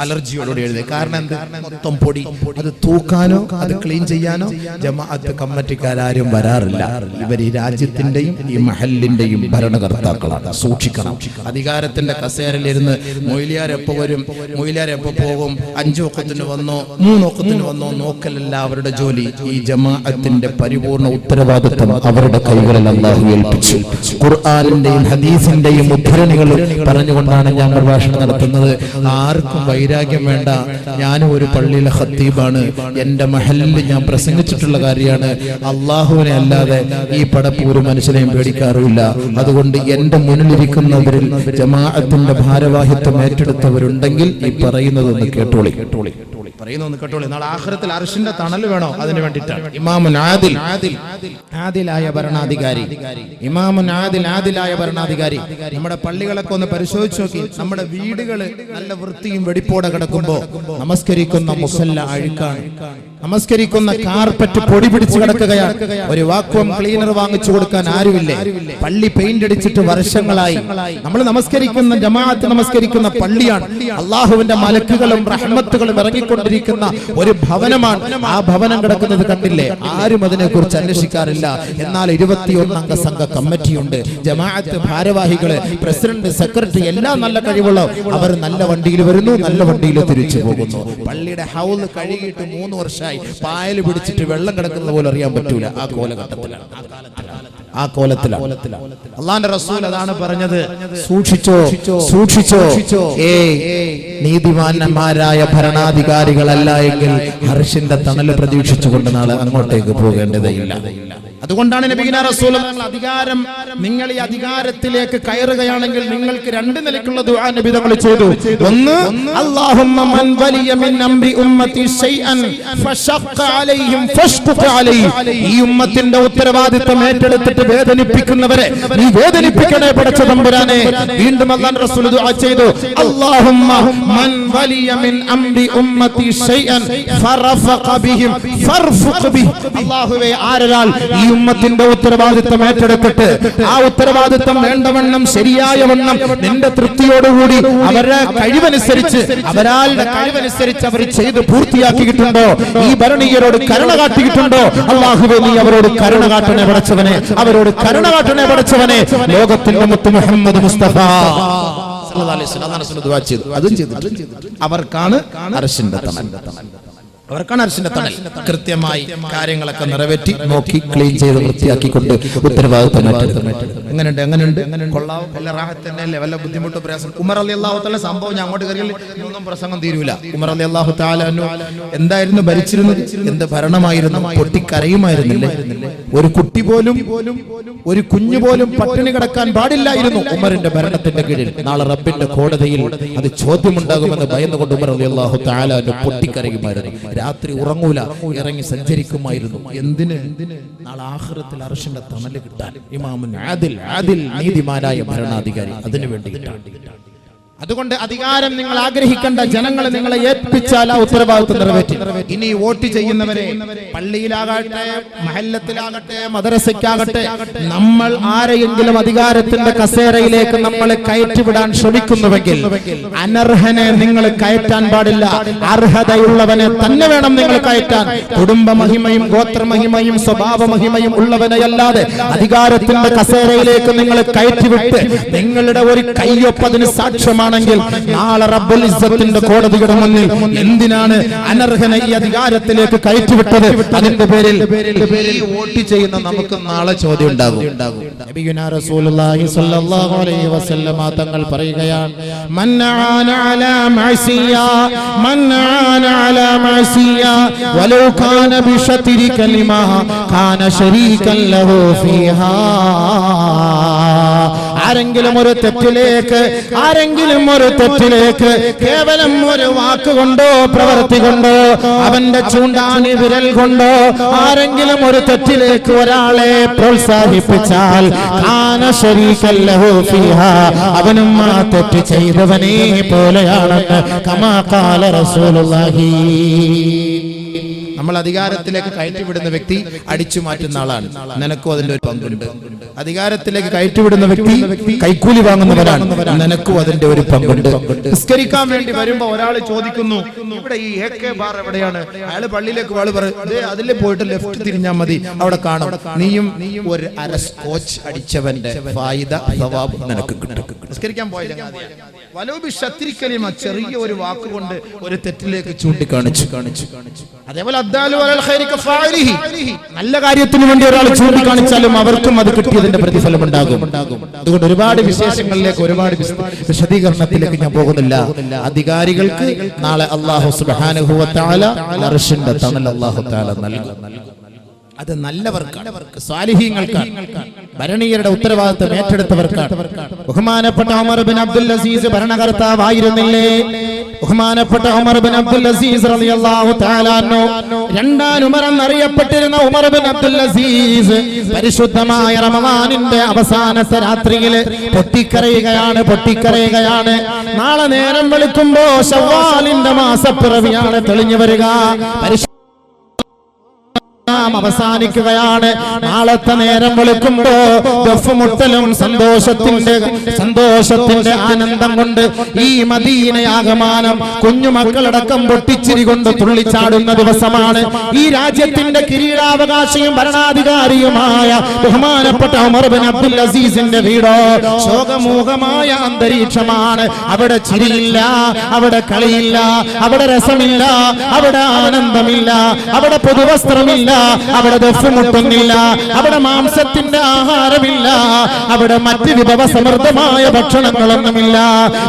അലർജിയോടുകൂടി എഴുതി. കാരണം എന്ത്? മൊത്തം പൊടി. അത് തൂക്കാനോ അത് ക്ലീൻ ചെയ്യാനോ ജമാഅത്ത് കമ്മിറ്റിക്കാരും വരാറില്ല. ഇവർ ഈ രാജ്യത്തിന്റെയും ഈ മഹലിന്റെയും ഭരണകർത്താക്കളാണ്. സൂക്ഷിക്കണം. അധികാരത്തിന്റെ കസേരയിലിരുന്ന് മൊയ്ലിയാർ എപ്പോ വരും, മൊയ്ലിയാർ എപ്പോ പോകും, 5 വഖത്തിന് വന്നോ 3 വഖത്തിന് വന്നോ നോക്കലല്ല അവരുടെ ജോലി. ഈ ജമാഅത്തിന്റെ പരിപൂർണ ഉത്തരവാദിത്വം അവരുടെ കൈകളിൽ അല്ലാഹു ഏൽപ്പിച്ചു. ഖുർആനിന്റെയും ഹദീസിന്റെയും ഉദ്ധരണികൾ പറഞ്ഞുകൊണ്ടാണ് ഞാൻ പ്രഭാഷണം നടത്തുന്നത്. ആർക്കും വൈരാഗ്യം വേണ്ട. ഞാനും ഒരു പള്ളിയിലെ ഖത്തീബാണ്. എന്റെ മഹലിൽ ഞാൻ പ്രസംഗിച്ചിട്ടുള്ള കാര്യമാണ്. അള്ളാഹുവിനെ അല്ലാതെ ഈ പടപ്പ് ഒരു മനുഷ്യനെയും പേടിക്കാറില്ല. അതുകൊണ്ട് എന്റെ മുന്നിലിരിക്കുന്നവരിൽ ജമാഅത്തിന്റെ ഭാരവാഹിത്വം ഏറ്റെടുത്തവരുണ്ടെങ്കിൽ ഈ പറയുന്നതൊന്ന് കേട്ടോളി. നാളെ ആഖിറത്തിൽ അർശിന്റെ തണൽ വേണോ? അതിനു വേണ്ടിയിട്ടാണ്. ഇമാമുൻ ആദിൽ, ആദിലായ ഭരണാധികാരി, ഇമാമുൻ ആദിൽ, ആദിലായ ഭരണാധികാരി. നമ്മുടെ പള്ളികളൊക്കെ ഒന്ന് പരിശോധിച്ച് നോക്കി. നമ്മുടെ വീടുകള് നല്ല വൃത്തിയും വെടിപ്പോടെ കിടക്കുമ്പോ നമസ്കരിക്കുന്ന മുസല്ല അഴുക്കാണ്, നമസ്കരിക്കുന്ന കാർപ്പറ്റ് പൊടി പിടിച്ച് കിടക്കുകയാണ്. ഒരു വാക്വം ക്ലീനർ വാങ്ങിച്ചു കൊടുക്കാൻ ആരുമില്ലേ? പള്ളി പെയിന്റ് അടിച്ചിട്ട് വർഷങ്ങളായി. നമ്മൾ നമസ്കരിക്കുന്ന ജമാഅത്ത് നമസ്കരിക്കുന്ന പള്ളിയാണ്. അള്ളാഹുവിന്റെ മലക്കുകളും റഹ്മത്തുകളും ഇറങ്ങിക്കൊണ്ടിരിക്കുന്ന ഒരു ഭവനമാണ്. ആ ഭവനം കിടക്കുന്നത് കണ്ടില്ലേ? ആരും അതിനെ കുറിച്ച് അന്വേഷിക്കാറില്ല. എന്നാൽ 21 അംഗ സംഘ കമ്മിറ്റിയുണ്ട്. ജമാഅത്ത് ഭാരവാഹികള്, പ്രസിഡന്റ്, സെക്രട്ടറി എല്ലാം നല്ല കഴിവുള്ള അവർ നല്ല വണ്ടിയിൽ വരുന്നു, നല്ല വണ്ടിയിൽ തിരിച്ചു പോകുന്നു. പള്ളിയുടെ ഹൗൽ കഴുകിയിട്ട് 3 വർഷമായി. പായൽ പിടിച്ചിട്ട് വെള്ളം കിടക്കുന്ന പോലെ അറിയാൻ പറ്റൂല. ആ കോലഘട്ടത്തിലാണ്, ആ കോലത്തിലാണ്. അള്ളാന്റെ റസൂൽ അതാണ് പറഞ്ഞത്, സൂക്ഷിച്ചോ സൂക്ഷിച്ചോ. നീതിമാന്മാരായ ഭരണാധികാരികളല്ല എങ്കിൽ അർശിന്റെ തണല് പ്രതീക്ഷിച്ചുകൊണ്ട് നാളെ അങ്ങോട്ടേക്ക് പോകേണ്ടതില്ല. അതുകൊണ്ടാണ് നബിയുനാ റസൂലുള്ളാഹി അധികാരം, നിങ്ങൾ ഈ അധികാരത്തിലേക്ക് കയറുകയാണെങ്കിൽ നിങ്ങൾക്ക് രണ്ട് നിലക്കുള്ള ദുആ നബി തങ്ങൾ ചെയ്തു. ഒന്ന്, അല്ലാഹുമ്മ മൻ വലിയ മിൻ അംരി ഉമ്മത്തി ശൈഅൻ ഫശഖ അലൈഹിം ഫശ്ഖുഖ അലൈഹി. ഈ ഉമ്മത്തിന്റെ ഉത്തരവാദിത്തം ഏറ്റെടുത്തിട്ട് വേദനിപ്പിക്കുന്നവരെ നീ വേദനിപ്പിക്കണേ പടച്ച തമ്പുരാനെ. വീണ്ടും അല്ലാഹുവിന്റെ റസൂൽ ദുആ ചെയ്തു, അല്ലാഹുമ്മ മൻ വലിയ മിൻ അംരി ഉമ്മത്തി ശൈഅൻ ഫറഫഖ ബിഹിം ഫർഫഖ ബിഹി. അല്ലാഹുവേ, ആരാൽ ഈ ഉമ്മത്തിന്റെ ഉത്തരവാദിത്തം ഏറ്റെടുത്തിട്ട് ആ ഉത്തരവാദിത്തം വേണ്ടവണ്ണം ശരിയായ വണ്ണം നിന്റെ തൃപ്തിയോടുകൂടി അവരുടെ കഴിവനുസരിച്ച് അവരാളുടെ കഴിവനുസരിച്ച് അവർ ചെയ്ത് പൂർത്തിയാക്കിയിട്ടുണ്ടോ, ഈ ഭരണീയരോട് കരുണ കാട്ടിയിട്ടുണ്ടോ, അല്ലാഹുവേ നീ അവരോട് കരുണ കാട്ടണേ പടച്ചവനെ, അവരോട് കരുണ കാട്ടണേ പടച്ചവനെ. ലോകത്തിന്റെ മുത്ത് മുഹമ്മദ് മുസ്തഫ സല്ലല്ലാഹു അലൈഹി വസല്ലം ദുആ ചെയ്തു. അതും ചെയ്തു. അവർക്കാണ് അർശിന്റെ തണൽ. അവർക്കാണ് അർശിന്റെ തണൽ. കൃത്യമായി കാര്യങ്ങളൊക്കെ നിറവേറ്റി നോക്കി ക്ലീൻ ചെയ്ത് വൃത്തിയാക്കിക്കൊണ്ട് ഉത്തരവാദിത്തം എങ്ങനെയുണ്ട് കൊള്ളാവും, വല്ല റാഹത്ത് തന്നെയല്ലേ, വല്ല ബുദ്ധിമുട്ട് പ്രയാസം. ഉമർ റളിയല്ലാഹു തആല സംഭവം ഞാൻ അങ്ങോട്ട് കയറിയാൽ ഒന്നും പ്രസംഗം തീരൂല. ഉമർ റളിയല്ലാഹു തആല എന്തായിരുന്നു ഭരിച്ചിരുന്നത്, എന്ത് ഭരണമായിരുന്നു, പൊട്ടിക്കരയുമായിരുന്നില്ലേ. ഒരു കുട്ടി പോലും, ഒരു കുഞ്ഞു പോലും പട്ടിണി കിടക്കാൻ പാടില്ലായിരുന്നു ഉമറിന്റെ ഭരണത്തിന്റെ കീഴിൽ. നാളെ റബ്ബിന്റെ കോടതിയിൽ അത് ചോദ്യമുണ്ടാകുമെന്ന് ഭയന്നുകൊണ്ട് ഉമർ റളിയല്ലാഹു തആല പൊട്ടിക്കരയുമായിരുന്നു. രാത്രി ഉറങ്ങൂല, ഇറങ്ങി സഞ്ചരിക്കുമായിരുന്നു. എന്തിന്? നാളെ ആഖിറത്തിൽ അർശിന്റെ തണല് കിട്ടാൻ. ഇമാമുൻ ആദിൽ നീതിമാനായ ഭരണാധികാരി, അതിനു വേണ്ടി കിട്ടാൻ. അതുകൊണ്ട് അധികാരം നിങ്ങൾ ആഗ്രഹിക്കേണ്ട, ജനങ്ങൾ നിങ്ങളെ ഏൽപ്പിച്ചാൽ ആ ഉത്തരവാദിത്വം നിറവേറ്റി. ഇനി വോട്ട് ചെയ്യുന്നവരെ, പള്ളിയിലാകട്ടെ, മഹല്ലത്തിലാകട്ടെ, മദ്രസയ്ക്കാകട്ടെ, നമ്മൾ ആരെയെങ്കിലും അധികാരത്തിന്റെ കസേരയിലേക്ക് നമ്മളെ കയറ്റിവിടാൻ ശ്രമിക്കുന്നുവെങ്കിൽ അനർഹനെ നിങ്ങൾ കയറ്റാൻ പാടില്ല. അർഹതയുള്ളവനെ തന്നെ വേണം നിങ്ങൾ കയറ്റാൻ. കുടുംബ മഹിമയും ഗോത്രമഹിമയും സ്വഭാവ മഹിമയും ഉള്ളവനെയല്ലാതെ അധികാരത്തിന്റെ കസേരയിലേക്ക് നിങ്ങൾ കയറ്റിവിട്ട് നിങ്ങളുടെ ഒരു കയ്യൊപ്പതിന് സാക്ഷ്യമാണ് ണെങ്കിൽ നാളെ റബ്ബുൽ ഇസ്സത്തിന്റെ കോടതിയുടെ മുന്നിൽ എന്തിനാണ് അനർഹനെ ഈ അധികാരത്തിലേക്ക് കയറ്റിവിട്ടത്? അതിന്റെ പേരിൽ വോട്ട് ചെയ്യുന്ന നമുക്ക് നാളെ ചോദ്യം ഉണ്ടാകും. നബിയുനാ റസൂലുള്ളാഹി സ്വല്ലല്ലാഹു അലൈഹി വസല്ലം തങ്ങൾ പറയുകയാണ്, മൻ ആന അലാ മഅസിയ മൻ ആന അലാ മഅസിയ വലൗ കാന ബിശത്രി കലിമ കാന ശരീകൻ ലഹു ഫീഹാ. ആരെങ്കിലും ഒരു തെറ്റിലേക്ക് കേവലം ഒരു വാക്കുകൊണ്ടോ പ്രവൃത്തി കൊണ്ടോ അവന്റെ ചൂണ്ടാനി വിരൽ കൊണ്ടോ ആരെങ്കിലും ഒരു തെറ്റിലേക്ക് ഒരാളെ പ്രോത്സാഹിപ്പിച്ചാൽ കാന ശരീകൻ ലഹു ഫീഹാ, അവനും ആ തെറ്റ് ചെയ്തവനെ പോലെയാണെന്ന് കമാ ഖാല റസൂലുള്ളാഹി. നമ്മൾ അധികാരത്തിലേക്ക് കയറ്റിവിടുന്ന വ്യക്തി അടിച്ചു മാറ്റുന്ന ആളാണ്. നിനക്കും അതിന്റെ ഒരു പങ്കുണ്ട്. അധികാരത്തിലേക്ക് കയറ്റിവിടുന്ന വ്യക്തി കൈക്കൂലി വാങ്ങുന്നവരാണ്. നിനക്കും അതിന്റെ ഒരു പങ്കുണ്ട്. നിസ്കരിക്കാൻ വേണ്ടി വരുമ്പോ ഒരാൾ ചോദിക്കുന്നു, ഇവിടെ ഈ AK ബാർ എവിടെയാണ്? അയാൾ പള്ളിയിലേക്ക് വാള് പറയും, അതിലെ പോയിട്ട് ലെഫ്റ്റ് തിരിഞ്ഞാൽ മതി, അവിടെ കാണും. നീയും ഒരു അര സ്കോച്ച് അടിച്ചവന്റെ ഫായിദ സവാബ് നിനക്ക് കിട്ടും. നിസ്കരിക്കാൻ പോയില്ല, ചെറിയ ഒരു വാക്കുകൊണ്ട് ഒരു തെറ്റിലേക്ക് ചൂണ്ടിക്കാണിച്ചു. അതേപോലെ നല്ല കാര്യത്തിന് വേണ്ടി ഒരാൾ ചൂണ്ടിക്കാണിച്ചാലും അവർക്കും അത് കിട്ടിയതിന്റെ പ്രതിഫലം ഉണ്ടാകും. അതുകൊണ്ട് ഒരുപാട് വിശേഷങ്ങളിലേക്ക്, ഒരുപാട് വിശദീകരണത്തിലേക്ക് ഞാൻ പോകുന്നില്ല. അധികാരികൾക്ക് നാളെ അല്ലാഹു സുബ്ഹാനഹു വ തആല അർശിന്റെ തണൽ അല്ലാഹു തആല നൽകും. അത് നല്ലവർക്കാണ്, സ്വാലിഹീങ്ങൾക്കാണ്, ഭരണീയരുടെ ഉത്തരവാദിത്തം ഏറ്റെടുത്തവർക്കാണ്. ബഹുമാനപ്പെട്ട ഉമർ ബിൻ അബ്ദുൽ അസീസ് ഭരണകർത്താവായിരുന്നില്ലേ? ബഹുമാനപ്പെട്ട ഉമർ ബിൻ അബ്ദുൽ അസീസ് റളിയല്ലാഹു തആല അൻഹു, രണ്ടാം ഉമർ എന്നറിയപ്പെട്ടിരുന്ന ഉമർ ബിൻ അബ്ദുൽ അസീസ് പരിശുദ്ധമായ റമദാനിന്റെ അവസാനത്തെ രാത്രിയിൽ പൊട്ടിക്കരയുകയാണ്. നാളെ നേരം വെളുക്കുമ്പോ ശവ്വാലിന്റെ മാസപ്പിറവിയാണ് തെളിഞ്ഞു വരിക. അവസാനിക്കുകയാണ്. നാളത്തെ നേരം വെളുക്കുമ്പോ ഗഫ്മുട്ടലും സന്തോഷത്തിന്റെ ആനന്ദം കൊണ്ട് ഈ മദീനയാകമാനം കുഞ്ഞുമക്കളടക്കം പൊട്ടിച്ചിരി കൊണ്ട് തുള്ളിച്ചാടുന്ന ദിവസമാണ്. ഈ രാജ്യത്തിന്റെ കിരീടാവകാശിയും ഭരണാധികാരിയുമായ ബഹുമാനപ്പെട്ട ഉമർ ബിൻ അബ്ദുൽ അസീസിന്റെ വീടോ ശോകമൂകമായ അന്തരീക്ഷമാണ്. അവിടെ ചിരിയില്ല, അവിടെ കളിയില്ല, അവിടെ രസമില്ല, അവിടെ ആനന്ദമില്ല, അവിടെ പുതുവസ്ത്രമില്ല, അവിടെ ദഫ് മുട്ടുന്നില്ല, അവിടെ മാംസത്തിന്റെ ആഹാരമില്ല, അവിടെ മറ്റ് വിഭവ സമൃദ്ധമായ ഭക്ഷണങ്ങളൊന്നുമില്ല.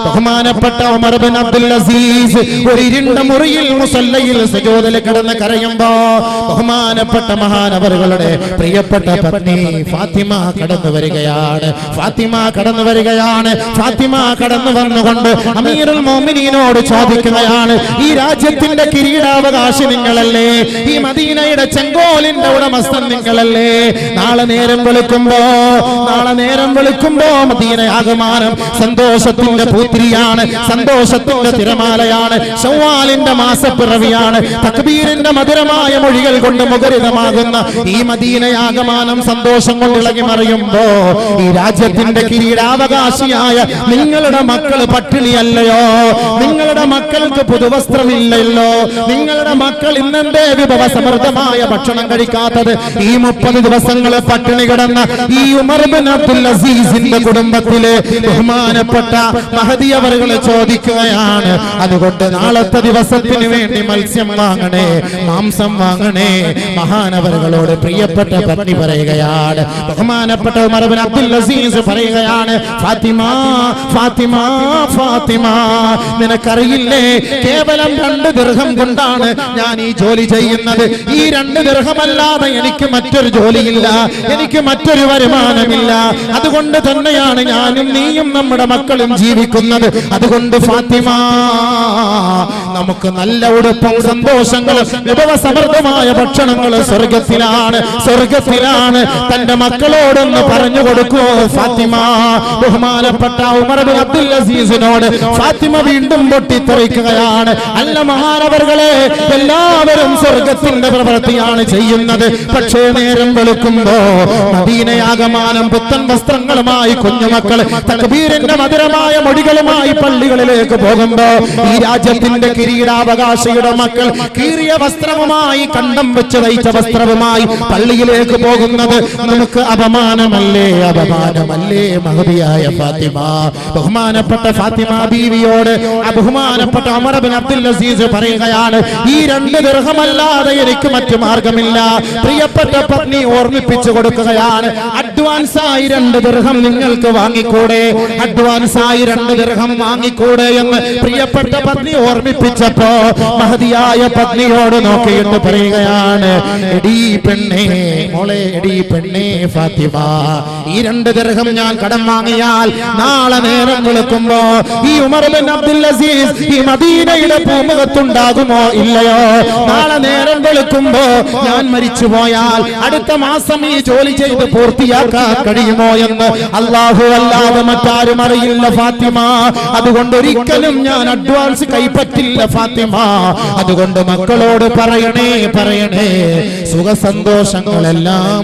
ബഹുമാനപ്പെട്ട ഉമർ ബിൻ അബ്ദുൽ അസീസ് ഒരു ഇരുണ്ട മുറിയിൽ മുസല്ലയിൽ സുജൂദിൽ കിടന്ന് കരയുമ്പോ ബഹുമാനപ്പെട്ട മഹാനവറുകളുടെ പ്രിയപ്പെട്ട പത്നി ഫാത്തിമ കടന്നു വരികയാണ്. ഫാത്തിമ കടന്നു വന്നുകൊണ്ട് അമീറുൽ മോമിനീനോട് ചോദിക്കുകയാണ്, ഈ രാജ്യത്തിന്റെ കിരീടാവകാശി നിങ്ങളല്ലേ? ഈ മദീനയുടെ ചെങ്കോലിന്റെ ഉടമസ്ഥൻ നിങ്ങളല്ലേ? നാളെ നേരം വെളുക്കുമ്പോ മദീന ആകമാനം സന്തോഷത്തിന്റെ പൂത്തിരിയാണ്, സന്തോഷത്തിന്റെ തിരമാലയാണ്, ശവ്വാലിന്റെ മാസപ്പിറവിയാണ്, തക്ബീറിന്റെ മധുരമായ മൊഴികൾ കൊണ്ട് മുഖരിതമാകുന്ന ഈ മദീനയാകമാനം സന്തോഷം കൊണ്ട് ഇളകി മറിയുമ്പോ ഈ രാജ്യത്തിന്റെ കിരീടാവകാശിയായ നിങ്ങളുടെ മക്കൾ പട്ടിണിയല്ലയോ? നിങ്ങളുടെ മക്കൾക്ക് പുതുവസ്ത്രമില്ലല്ലോ? നിങ്ങളുടെ മക്കൾ ഇന്നെന്തേ വിഭവ സമൃദ്ധമായ ഭക്ഷണം കഴിക്കാത്തത്? ഈ 30 ദിവസങ്ങൾ പട്ടിണി കിടന്ന ഈ ഉമർ ബിൻ അബ്ദുൽ അസീസിന്റെ കുടുംബത്തിലെ ബഹുമാനപ്പെട്ട മഹദി അവറുകൾ ചോദിക്കുകയാണ്, അതുകൊണ്ട് നാളത്തെ ദിവസത്തിന് വേണ്ടി മത്സ്യം വാങ്ങണേ, മാംസം വാങ്ങണേ. മഹാനവറുകളോട് പ്രിയപ്പെട്ട പത്നി പറയുകയാണ്, ബഹുമാനപ്പെട്ട ഉമർ ബിൻ അബ്ദുൽ അസീസ് പറയുകയാണ്, ഫാത്തിമ ഫാത്തിമ ഫാത്തിമ, നിനക്കറിയില്ലേ, കേവലം 2 ദിർഹം കൊണ്ടാണ് ഞാൻ ഈ ജോലി ചെയ്യുന്നത്. ഈ 2 ദിർഹമല്ലാതെ എനിക്ക് മറ്റൊരു ജോലിയില്ല, എനിക്ക് മറ്റൊരു വരുമാനമില്ല. അതുകൊണ്ട് തന്നെയാണ് ഞാനും നീയും നമ്മുടെ മക്കളും ജീവിക്കുന്നത്. അതുകൊണ്ട് ഫാത്തിമ, നമുക്ക് നല്ല ഉടുപ്പും സന്തോഷങ്ങളും വിഭവ സമൃദ്ധമായ ഭക്ഷണങ്ങളും സ്വർഗത്തിലാണ്. തന്റെ മക്കളോടൊന്ന് പറഞ്ഞു കൊടുക്കൂ ഫാത്തിമ. ബഹുമാനപ്പെട്ട ഉമർ ബിൻ അബ്ദുൽ അസീസിനോട് ഫാത്തിമ വീണ്ടും പൊട്ടിത്തെറിക്കുകയാണ്, അല്ല മഹാനവറുകളെ, എല്ലാവരും സ്വർഗത്തിന്റെ പ്രവൃത്തിയാണ് ചെയ്യുന്നത്. പക്ഷേ നേരം വെളുക്കുമ്പോ മദീനയാകമാനം പുത്തൻ വസ്ത്രങ്ങളുമായി കുഞ്ഞുമക്കൾ തക്ബീറിന്റെ മധുരമായ മൊഴികളുമായി പള്ളികളിലേക്ക് പോകുമ്പോ ഈ രാജ്യത്തിന്റെ കിരീടാവകാശിയുടെ മക്കൾ കീറിയ വസ്ത്രവുമായി, കണ്ടം വെച്ച് തയ്ച്ച വസ്ത്രവുമായി പള്ളിയിലേക്ക് പോകുന്നത് നമുക്ക് അപമാനമല്ലേ? മഹദിയായ ഫാത്തിമ, ബഹുമാനപ്പെട്ട ഫാത്തിമ ബീവിയോട് ബഹുമാനപ്പെട്ട ഉമർ ബിൻ അബ്ദുൽ അസീസ് പറയുകയാണ്, ഈ 2 ദിർഹമല്ലാതെ എനിക്ക് മറ്റു മാർഗമില്ല. പ്രിയപ്പെട്ട പത്നി ഓർമ്മിപ്പിച്ചു കൊടുക്കുകയാണ്, അഡ്വാൻസായി 2 ദിർഹം നിങ്ങൾക്ക് വാങ്ങിക്കൂടെ? അഡ്വാൻസായി 2 ദിർഹം വാങ്ങിക്കൂടെ എന്ന് പ്രിയപ്പെട്ട പത്നി ഓർമ്മിപ്പിച്ചപ്പോ മഹദിയായ പത്നിയോട് നോക്കിയിട്ട് പറയുകയാണ്, എടീ പെണ്ണേ, മോളെ, എടീ പെണ്ണേ ഫാത്തിമ, ഈ 2 ദിർഹം ഞാൻ കടം വാങ്ങിയാൽ നാളെ നേരം വെളുക്കുമ്പോ ഈ ഉമർ ബിൻ അബ്ദുൽ അസീസ് ഈ മദീനയുടെ പൂമുഖത്തുണ്ടാകുമോ ഇല്ലയോ? നാളെ നേരം വെളുക്കുമ്പോ ഞാൻ മരിച്ചു പോയാൽ അടുത്ത മാസം ഈ ജോലി ചെയ്ത് പൂർത്തിയാക്കാൻ കഴിയുമോ എന്ന് അല്ലാഹു അല്ലാതെ മറ്റാരും അറിയില്ല ഫാത്തിമ. അതുകൊണ്ട് ഒരിക്കലും ഞാൻ അഡ്വാൻസ് കൈപ്പറ്റില്ല ഫാത്തിമ. അതുകൊണ്ട് മക്കളോട് പറയണേ, സുഖസന്തോഷങ്ങളെല്ലാം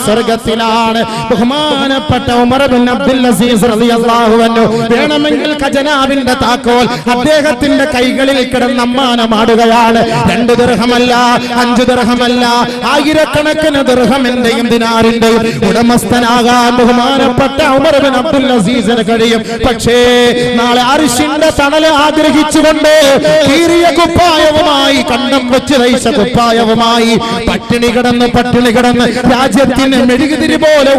സ്വർഗത്തിലാണ്, ബഹുമാനപ്പെട്ട ഉമർ ബിൻ അബ്ദുൽ അസീസ് റളിയല്ലാഹു അൻഹു വേണമെങ്കിൽ ഖജനാവിന്റെ താക്കോൽ അദ്ദേഹത്തിന്റെ കൈകളിൽ കിടന്ന് അമ്മാനമാടുകയാണ്. 2 ദിർഹമല്ല, 5 ദിർഹമല്ല, ആയിരക്കണക്കിന് ദിർഹമിന്റെയും ദിനാറിന്റെയും ഉടമസ്ഥനാകാൻ ബഹുമാനപ്പെട്ട ഉമർ ബിൻ അബ്ദുൽ അസീസിന് കഴിയും. പക്ഷേ നാളെ അർശിന്റെ തണല് ആഗ്രഹിച്ചുകൊണ്ട് കീറിയ കുപ്പായവുമായി, കണ്ടം വെച്ച് തയ്ച്ച കുപ്പായവുമായി പട്ടിണി കിടന്ന് രാജ്യത്തിന് മെഴുകുതിരി പോലെ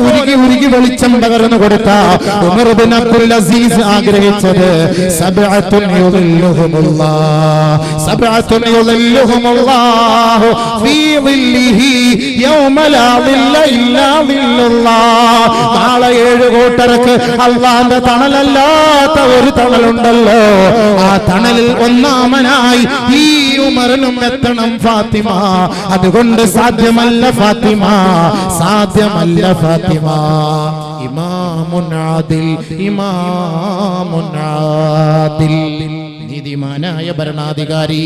ഉരുകി വെളിച്ചം പകർന്നു കൊടുത്ത ഉമർ ബിൻ അബ്ദുൽ അസീസ് ആഗ്രഹിച്ചത് സബ്അത്തുൻ യുളില്ലുഹുമുല്ലാഹു ഫീ ളില്ലിഹി യൗമ ലാ ളില്ല ഇല്ലാ ളില്ലുല്ലാഹ്. നാളെ 7 കൂട്ടർക്ക് അല്ലാഹുവിന്റെ തണലല്ലാത്ത ഒരു തണലുണ്ടല്ലോ, ആ തണലിൽ ഒന്നാമനായി ഈ ഉമറിനും എത്തണം ഫാത്തിമ. അതുകൊണ്ട് സാധ്യമല്ല ഫാത്തിമ. ഇമാമുൻ ആദിൽ, നീതിമാനായ ഭരണാധികാരി.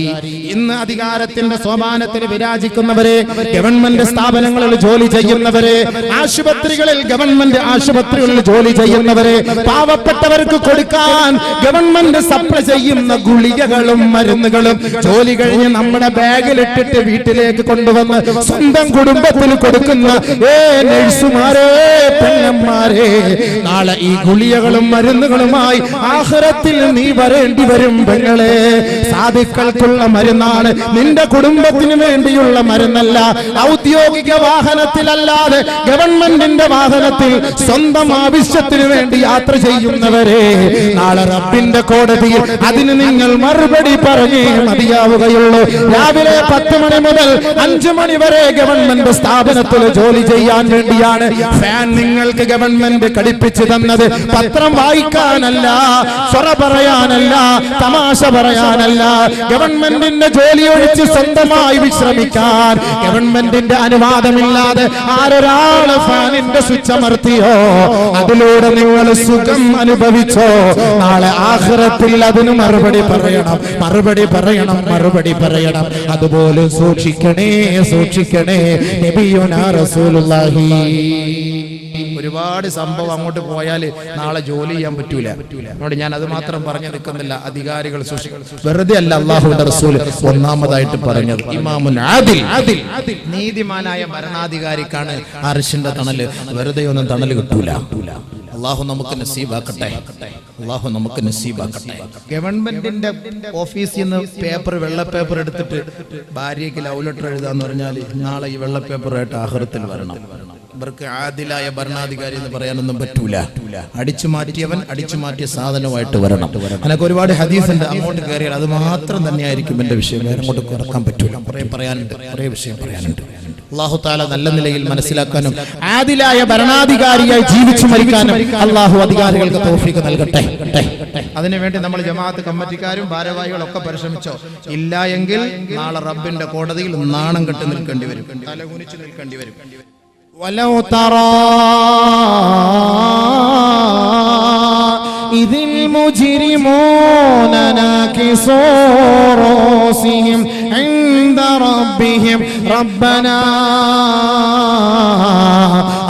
ഇന്ന് അധികാരത്തിന്റെ സോപാനത്തിൽ വിരാജിക്കുന്നവരെ, ഗവൺമെന്റ് സ്ഥാപനങ്ങളിൽ ജോലി ചെയ്യുന്നവരെ, ആശുപത്രികളിൽ ഗവൺമെന്റ് ആശുപത്രികളിൽ ജോലി ചെയ്യുന്നവരെ, പാവപ്പെട്ടവർക്ക് കൊടുക്കാൻ ഗവൺമെന്റ് സപ്ലൈ ചെയ്യുന്ന ഗുളികകളും മരുന്നുകളും ജോലി കഴിഞ്ഞ് നമ്മുടെ ബാഗിലിട്ടിട്ട് വീട്ടിലേക്ക് കൊണ്ടുവന്ന് സ്വന്തം കുടുംബത്തിന് കൊടുക്കുന്ന നഴ്സുമാരെ, പെണ്ണന്മാരെ, നാളെ ഈ ഗുളികകളും മരുന്നുകളുമായി ആഖിറത്തിൽ നീ വരേണ്ടി വരും പെങ്ങളെ. പെങ്ങളെ, സാധുക്കൾക്കുള്ള മരുന്നാണ്, നിന്റെ കുടുംബത്തിന് വേണ്ടിയുള്ള മരുന്നല്ല. ഔദ്യോഗിക വാഹനത്തിലല്ലാതെ ഗവൺമെന്റിന്റെ വാഹനത്തിൽ സ്വന്തം ആവശ്യത്തിന് വേണ്ടി യാത്ര ചെയ്യുന്നവരെ നാളെ റബ്ബിന്റെ കോടതിയിൽ അതിന് നിങ്ങൾ മറുപടി പറഞ്ഞേ മതിയാവുകയുള്ളൂ. രാവിലെ 10 മണി മുതൽ 5 മണി വരെ ഗവൺമെന്റ് സ്ഥാപനത്തിൽ ജോലി ചെയ്യാൻ വേണ്ടിയാണ് ഫാൻ നിങ്ങൾക്ക് ഗവൺമെന്റ് ഘടിപ്പിച്ചു തന്നത്. പത്രം വായിക്കാനല്ല, സ്വറ പറയാനല്ല, തമാശ പറയാനല്ല. ഗവൺമെന്റിന്റെ ജോലി ഒഴിച്ച് സ്വന്തമായി വിശ്രമിക്കാൻ ഗവൺമെന്റിന്റെ അനുവാദമില്ലാതെ ആരൊരാള് ഫാനിന്റെ സ്വിച്ച് അമർത്തിയോ അതിലൂടെ നിങ്ങൾ സുഖം അനുഭവിച്ചോ, നാളെ ആഖിറത്തിൽ അതിന് മറുപടി പറയണം, മറുപടി പറയണം, മറുപടി പറയണം. അതുപോലെ സൂക്ഷിക്കണേ, സൂക്ഷിക്കണേ. നബിയുനാ റസൂലുള്ളാഹി. ഒരുപാട് സംഭവം അങ്ങോട്ട് പോയാൽ നാളെ ജോലി ചെയ്യാൻ പറ്റൂല. അതുകൊണ്ട് ഞാൻ അത് മാത്രം പറഞ്ഞു നിൽക്കുന്നില്ല. അധികാരികൾ സൂക്ഷിക്കണം. വെറുതെ അല്ല അല്ലാഹുവിന്റെ റസൂൽ ഒന്നാമതായിട്ട് പറഞ്ഞത്. ഇമാമുൻ ആദിൽ, നീതിമാനായ ഭരണാധികാരിക്കാണ് അർശിന്റെ തണല്. വെറുതെ ഒന്നും തണല് കിട്ടൂല. അല്ലാഹു നമുക്ക് നസീബാക്കട്ടെ, അല്ലാഹു നമുക്ക് നസീബാക്കട്ടെ. ഗവൺമെന്റിന്റെ ഓഫീസിൽ നിന്ന് പേപ്പർ, വെള്ള പേപ്പർ എടുത്തിട്ട് ഭാര്യയ്ക്ക് ലവ് ലെറ്റർ എഴുതാന്ന് പറഞ്ഞാൽ നാളെ ഈ വെള്ള പേപ്പറായിട്ട് ആഖിറത്തിൽ വരണം. ഇവർക്ക് ആദിലായ ഭരണാധികാരി എന്ന് പറയാനൊന്നും പറ്റൂല. അടിച്ചു മാറ്റിയവൻ അടിച്ചു മാറ്റിയ സാധനമായിട്ട് വരണം. എനിക്ക് ഒരുപാട് ഹദീസുണ്ട്, അങ്ങോട്ട് കയറിയാൽ അത് മാത്രം തന്നെയായിരിക്കും എന്റെ വിഷയം. വേറെ അങ്ങോട്ട് കുറക്കാൻ പറ്റൂല. കുറെ പറയാനുണ്ട്, കുറെ വിഷയം പറയാനുണ്ട്. അല്ലാഹു തആല നല്ല നിലയിൽ മനസ്സിലാക്കാനും ആദിലായ ഭരണാധികാരിയായി ജീവിച്ചു മരിക്കാനും അല്ലാഹു അധികാരികൾക്ക് തൗഫീഖ് നൽകട്ടെ. അതിനുവേണ്ടി നമ്മൾ ജമാഅത്ത് കമ്മിറ്റിക്കാരും ഭാരവാഹികളും ഒക്കെ പരിശ്രമിച്ചോ. ഇല്ല എങ്കിൽ നാളെ റബ്ബിന്റെ കോടതിയിൽ നാണം കെട്ടി നിൽക്കേണ്ടി വരും, തലകുനിച്ച് നിൽക്കേണ്ടി വരും. ولو ترى إذ المجرمون ناكسوا رؤوسهم عند ربهم ربنا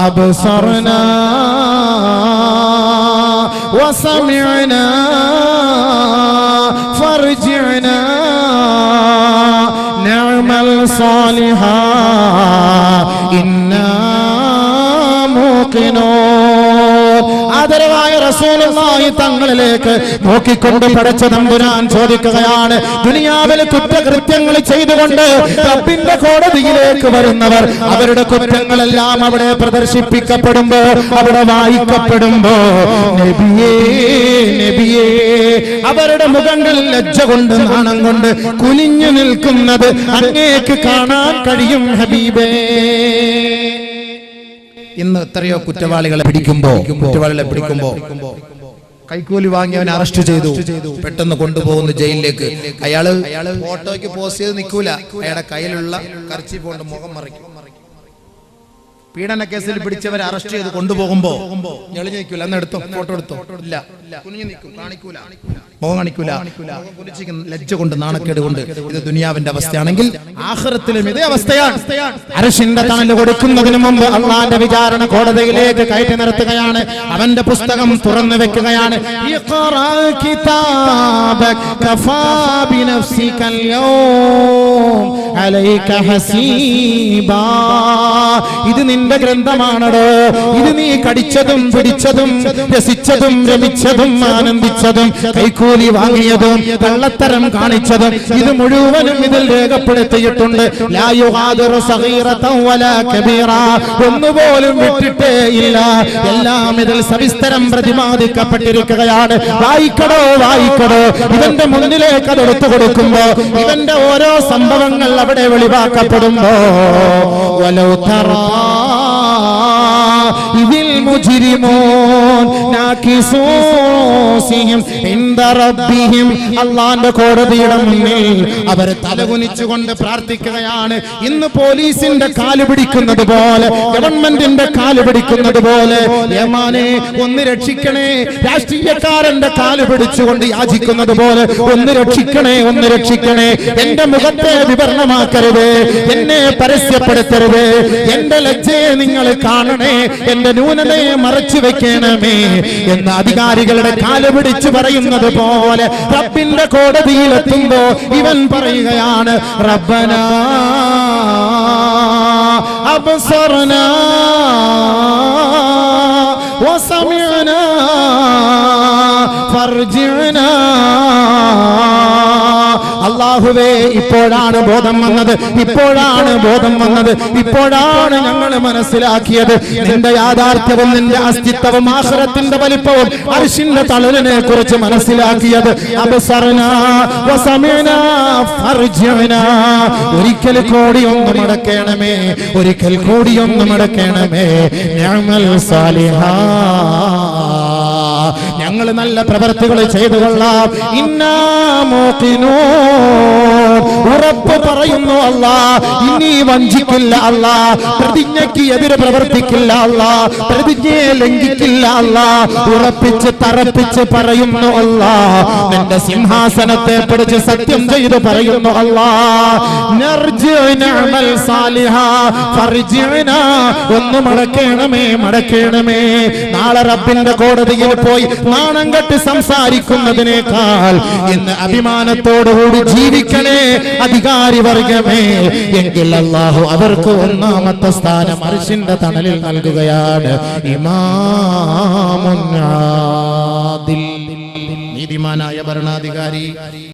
أبصرنا وسمعنا فارجعنا نعمل صالحا إنا ആദരവായ റസൂലുള്ളാഹി തങ്ങളിലേക്ക് നോക്കിക്കൊണ്ട് പടച്ച തമ്പുരാൻ ചോദിക്കുകയാണ്, ദുനിയാവിൽ കുറ്റകൃത്യങ്ങൾ ചെയ്തുകൊണ്ട് റബ്ബിന്റെ കോടതിയിലേക്ക് വരുന്നവർ അവരുടെ കുറ്റങ്ങളെല്ലാം അവിടെ പ്രദർശിപ്പിക്കപ്പെടുമ്പോ, അവിടെ വായിക്കപ്പെടുമ്പോ, നബിയേ നബിയേ അവരുടെ മുഖങ്ങൾ ലജ്ജ കൊണ്ട് നാണം കൊണ്ട് കുനിഞ്ഞു നിൽക്കുന്നത് അങ്ങേക്ക് കാണാൻ കഴിയും ഹബീബേ. ഇന്ന് എത്രയോ കുറ്റവാളികളെ പിടിക്കുമ്പോ കൈക്കൂലി വാങ്ങിയവൻ അറസ്റ്റ് ചെയ്തു, പെട്ടെന്ന് കൊണ്ടുപോകുന്നു ജയിലിലേക്ക്. അയാള് ഫോട്ടോയ്ക്ക് പോസ്റ്റ് ചെയ്ത് നിൽക്കൂല, അയാളുടെ കയ്യിലുള്ള കർച്ചീഫ് കൊണ്ട് മുഖം മറയ്ക്കും. പീഡന കേസിൽ പിടിച്ചവരെ അറസ്റ്റ് ചെയ്ത് കൊണ്ടുപോകുമ്പോ ഞെളിഞ്ഞു നിൽക്കൂല. അന്ന് എടുത്തോ, ഫോട്ടോ എടുത്തോ, ഇല്ല, കുനിഞ്ഞു നിൽക്കും, കാണിക്കൂല, മുഖം കാണിക്കൂല, ലജ്ജ കൊണ്ട് നാണക്കേട് കൊണ്ട്. ഇത് ദുനിയാവിന്റെ അവസ്ഥയാണെങ്കിൽ ആഖിറത്തിലും ഇതേ അവസ്ഥയാണ്. അർശിന്റെ തണല് കൊടുക്കുന്നതിന് മുമ്പ് അള്ളാന്റെ വിചാരണ കോടതിയിലേക്ക് കയറ്റി നിർത്തുകയാണ്. അവന്റെ പുസ്തകം തുറന്നു വെക്കുകയാണ്. ഇത് നിന്റെ ഗ്രന്ഥമാണോ? ഇത് നീ കടിച്ചതും പിടിച്ചതും രസിച്ചതും രമിച്ചതും ആനന്ദിച്ചതും കൈക്കൂലി വാങ്ങിയതും കള്ളത്തരം കാണിച്ചതും ഇത് മുഴുവനും ഇതിൽ രേഖപ്പെടുത്തിയിട്ടുണ്ട്. ലാ യുഗാദിറു സഗീറതൻ വലാ കബീറ, ഒന്നുപോലും വിട്ടിട്ടേ ഇല്ല. എല്ലാം ഇതിൽ സവിസ്തരം പ്രതിപാദിക്കപ്പെട്ടിരിക്കുകയാണ്. വായിക്കടോ വായിക്കടോ. ഇവന്റെ മുന്നിലേക്ക് അത് എടുത്തു കൊടുക്കുമ്പോ ഇവന്റെ ഓരോ സംഭവങ്ങൾ അവിടെ വെളിവാക്കപ്പെടുമ്പോ വലൗ തറാ ഇതിൽ മുജ്രിമൂൻ നാകിസൂ റൂസിഹിം ഇൻദ റബ്ബിഹിം, അല്ലാഹുവിന്റെ കോടതിയുടെ മുന്നിൽ അവർ തലകുനിച്ചുകൊണ്ട് പ്രാർത്ഥിക്കുകയാണ്. ഇന്ന് പോലീസിന്റെ കാല് പിടിക്കുന്നത് പോലെ, ഗവൺമെന്റിന്റെ കാല് പിടിക്കുന്നത് പോലെ, യമാനെ ഒന്ന് രക്ഷിക്കണേ, രാഷ്ട്രീയക്കാരന്റെ കാല് പിടിച്ചുകൊണ്ട് യാചിക്കുന്നത് പോലെ ഒന്ന് രക്ഷിക്കണേ, ഒന്ന് രക്ഷിക്കണേ. എന്റെ മുഖത്തെ വിവരണമാക്കരുത്, എന്നെ പരസ്യപ്പെടുത്തരുത്, എന്റെ ലജ്ജയെ നിങ്ങൾ കാണണേ, എന്റെ ന്യൂനതയെ മറച്ചു വെക്കണമേ എന്ന അധികാരികളുടെ കാല് പിടിച്ചു പറയുന്നത് പോലെ റബ്ബിന്റെ കോടതിയിലെത്തുമ്പോ ഇവൻ പറയുകയാണ്, റബ്ബനാ അബ്സർനാ വസമിഅനാ ഫർജിഅനാ അല്ലാഹുവേ ഇപ്പോഴാണ് ബോധം വന്നത്, ഇപ്പോഴാണ് ബോധം വന്നത്, ഇപ്പോഴാണ് ഞങ്ങൾ മനസ്സിലാക്കിയത് നിന്റെ യാഥാർത്ഥ്യവും നിന്റെ അസ്തിത്വവും ആഖിറത്തിന്റെ വലിപ്പവും അർശിന്റെ തളലിനെ കുറിച്ച് മനസ്സിലാക്കിയത്. അബ്സറനാ വസമിഅനാ ഫർജിഅനാ, ഒരിക്കൽ കൂടി ഒന്ന് മടക്കണമേ, ഒരിക്കൽ കൂടി ഒന്ന് മടക്കണമേ. നിഅമൽ സാലിഹാ, ഞങ്ങൾ നല്ല പ്രവർത്തികൾ ചെയ്തു കൊള്ളാം. ഇന്നാ മൂഖിനൂൻ, ഉറപ്പ് പറയുന്നു അല്ലാഹ്, ഇനി വഞ്ചിക്കില്ല അല്ലാഹ്, പ്രതിജ്ഞയ്ക്ക് എതിരെ പ്രവർത്തിക്കില്ല അല്ലാഹ്, പ്രതിജ്ഞയെ ലംഘിക്കില്ല അല്ലാഹ്, ഉറപ്പിച്ച് തറപ്പിച്ച് പറയുന്നു അല്ലാഹ്, നിന്റെ സിംഹാസനത്തെ പിടിച്ച് സത്യം ചെയ്ത് പറയുന്നു അല്ലാഹ്. നർജിഉ നഅമൽ സാലിഹാ ഫർജിഅനാ, ഒന്ന് മടക്കണമേ, മടക്കണമേ. നാളെ റബ്ബിന്റെ കോടതിയിൽ പോയി നാണം കെട്ട് സംസാരിക്കുന്നതിനേക്കാൾ ഇന്ന് അഭിമാനത്തോടുകൂടി ജീവിക്കണേ അധികാരി വർഗമേ. എങ്കിൽ അല്ലാഹു അവർക്ക് ഒന്നാമത്തെ സ്ഥാനം അർശിന്റെ തണലിൽ നൽകുകയാണ്. ഇമാമുൻ ആദിൽ, നീതിമാനായ ഭരണാധികാരി.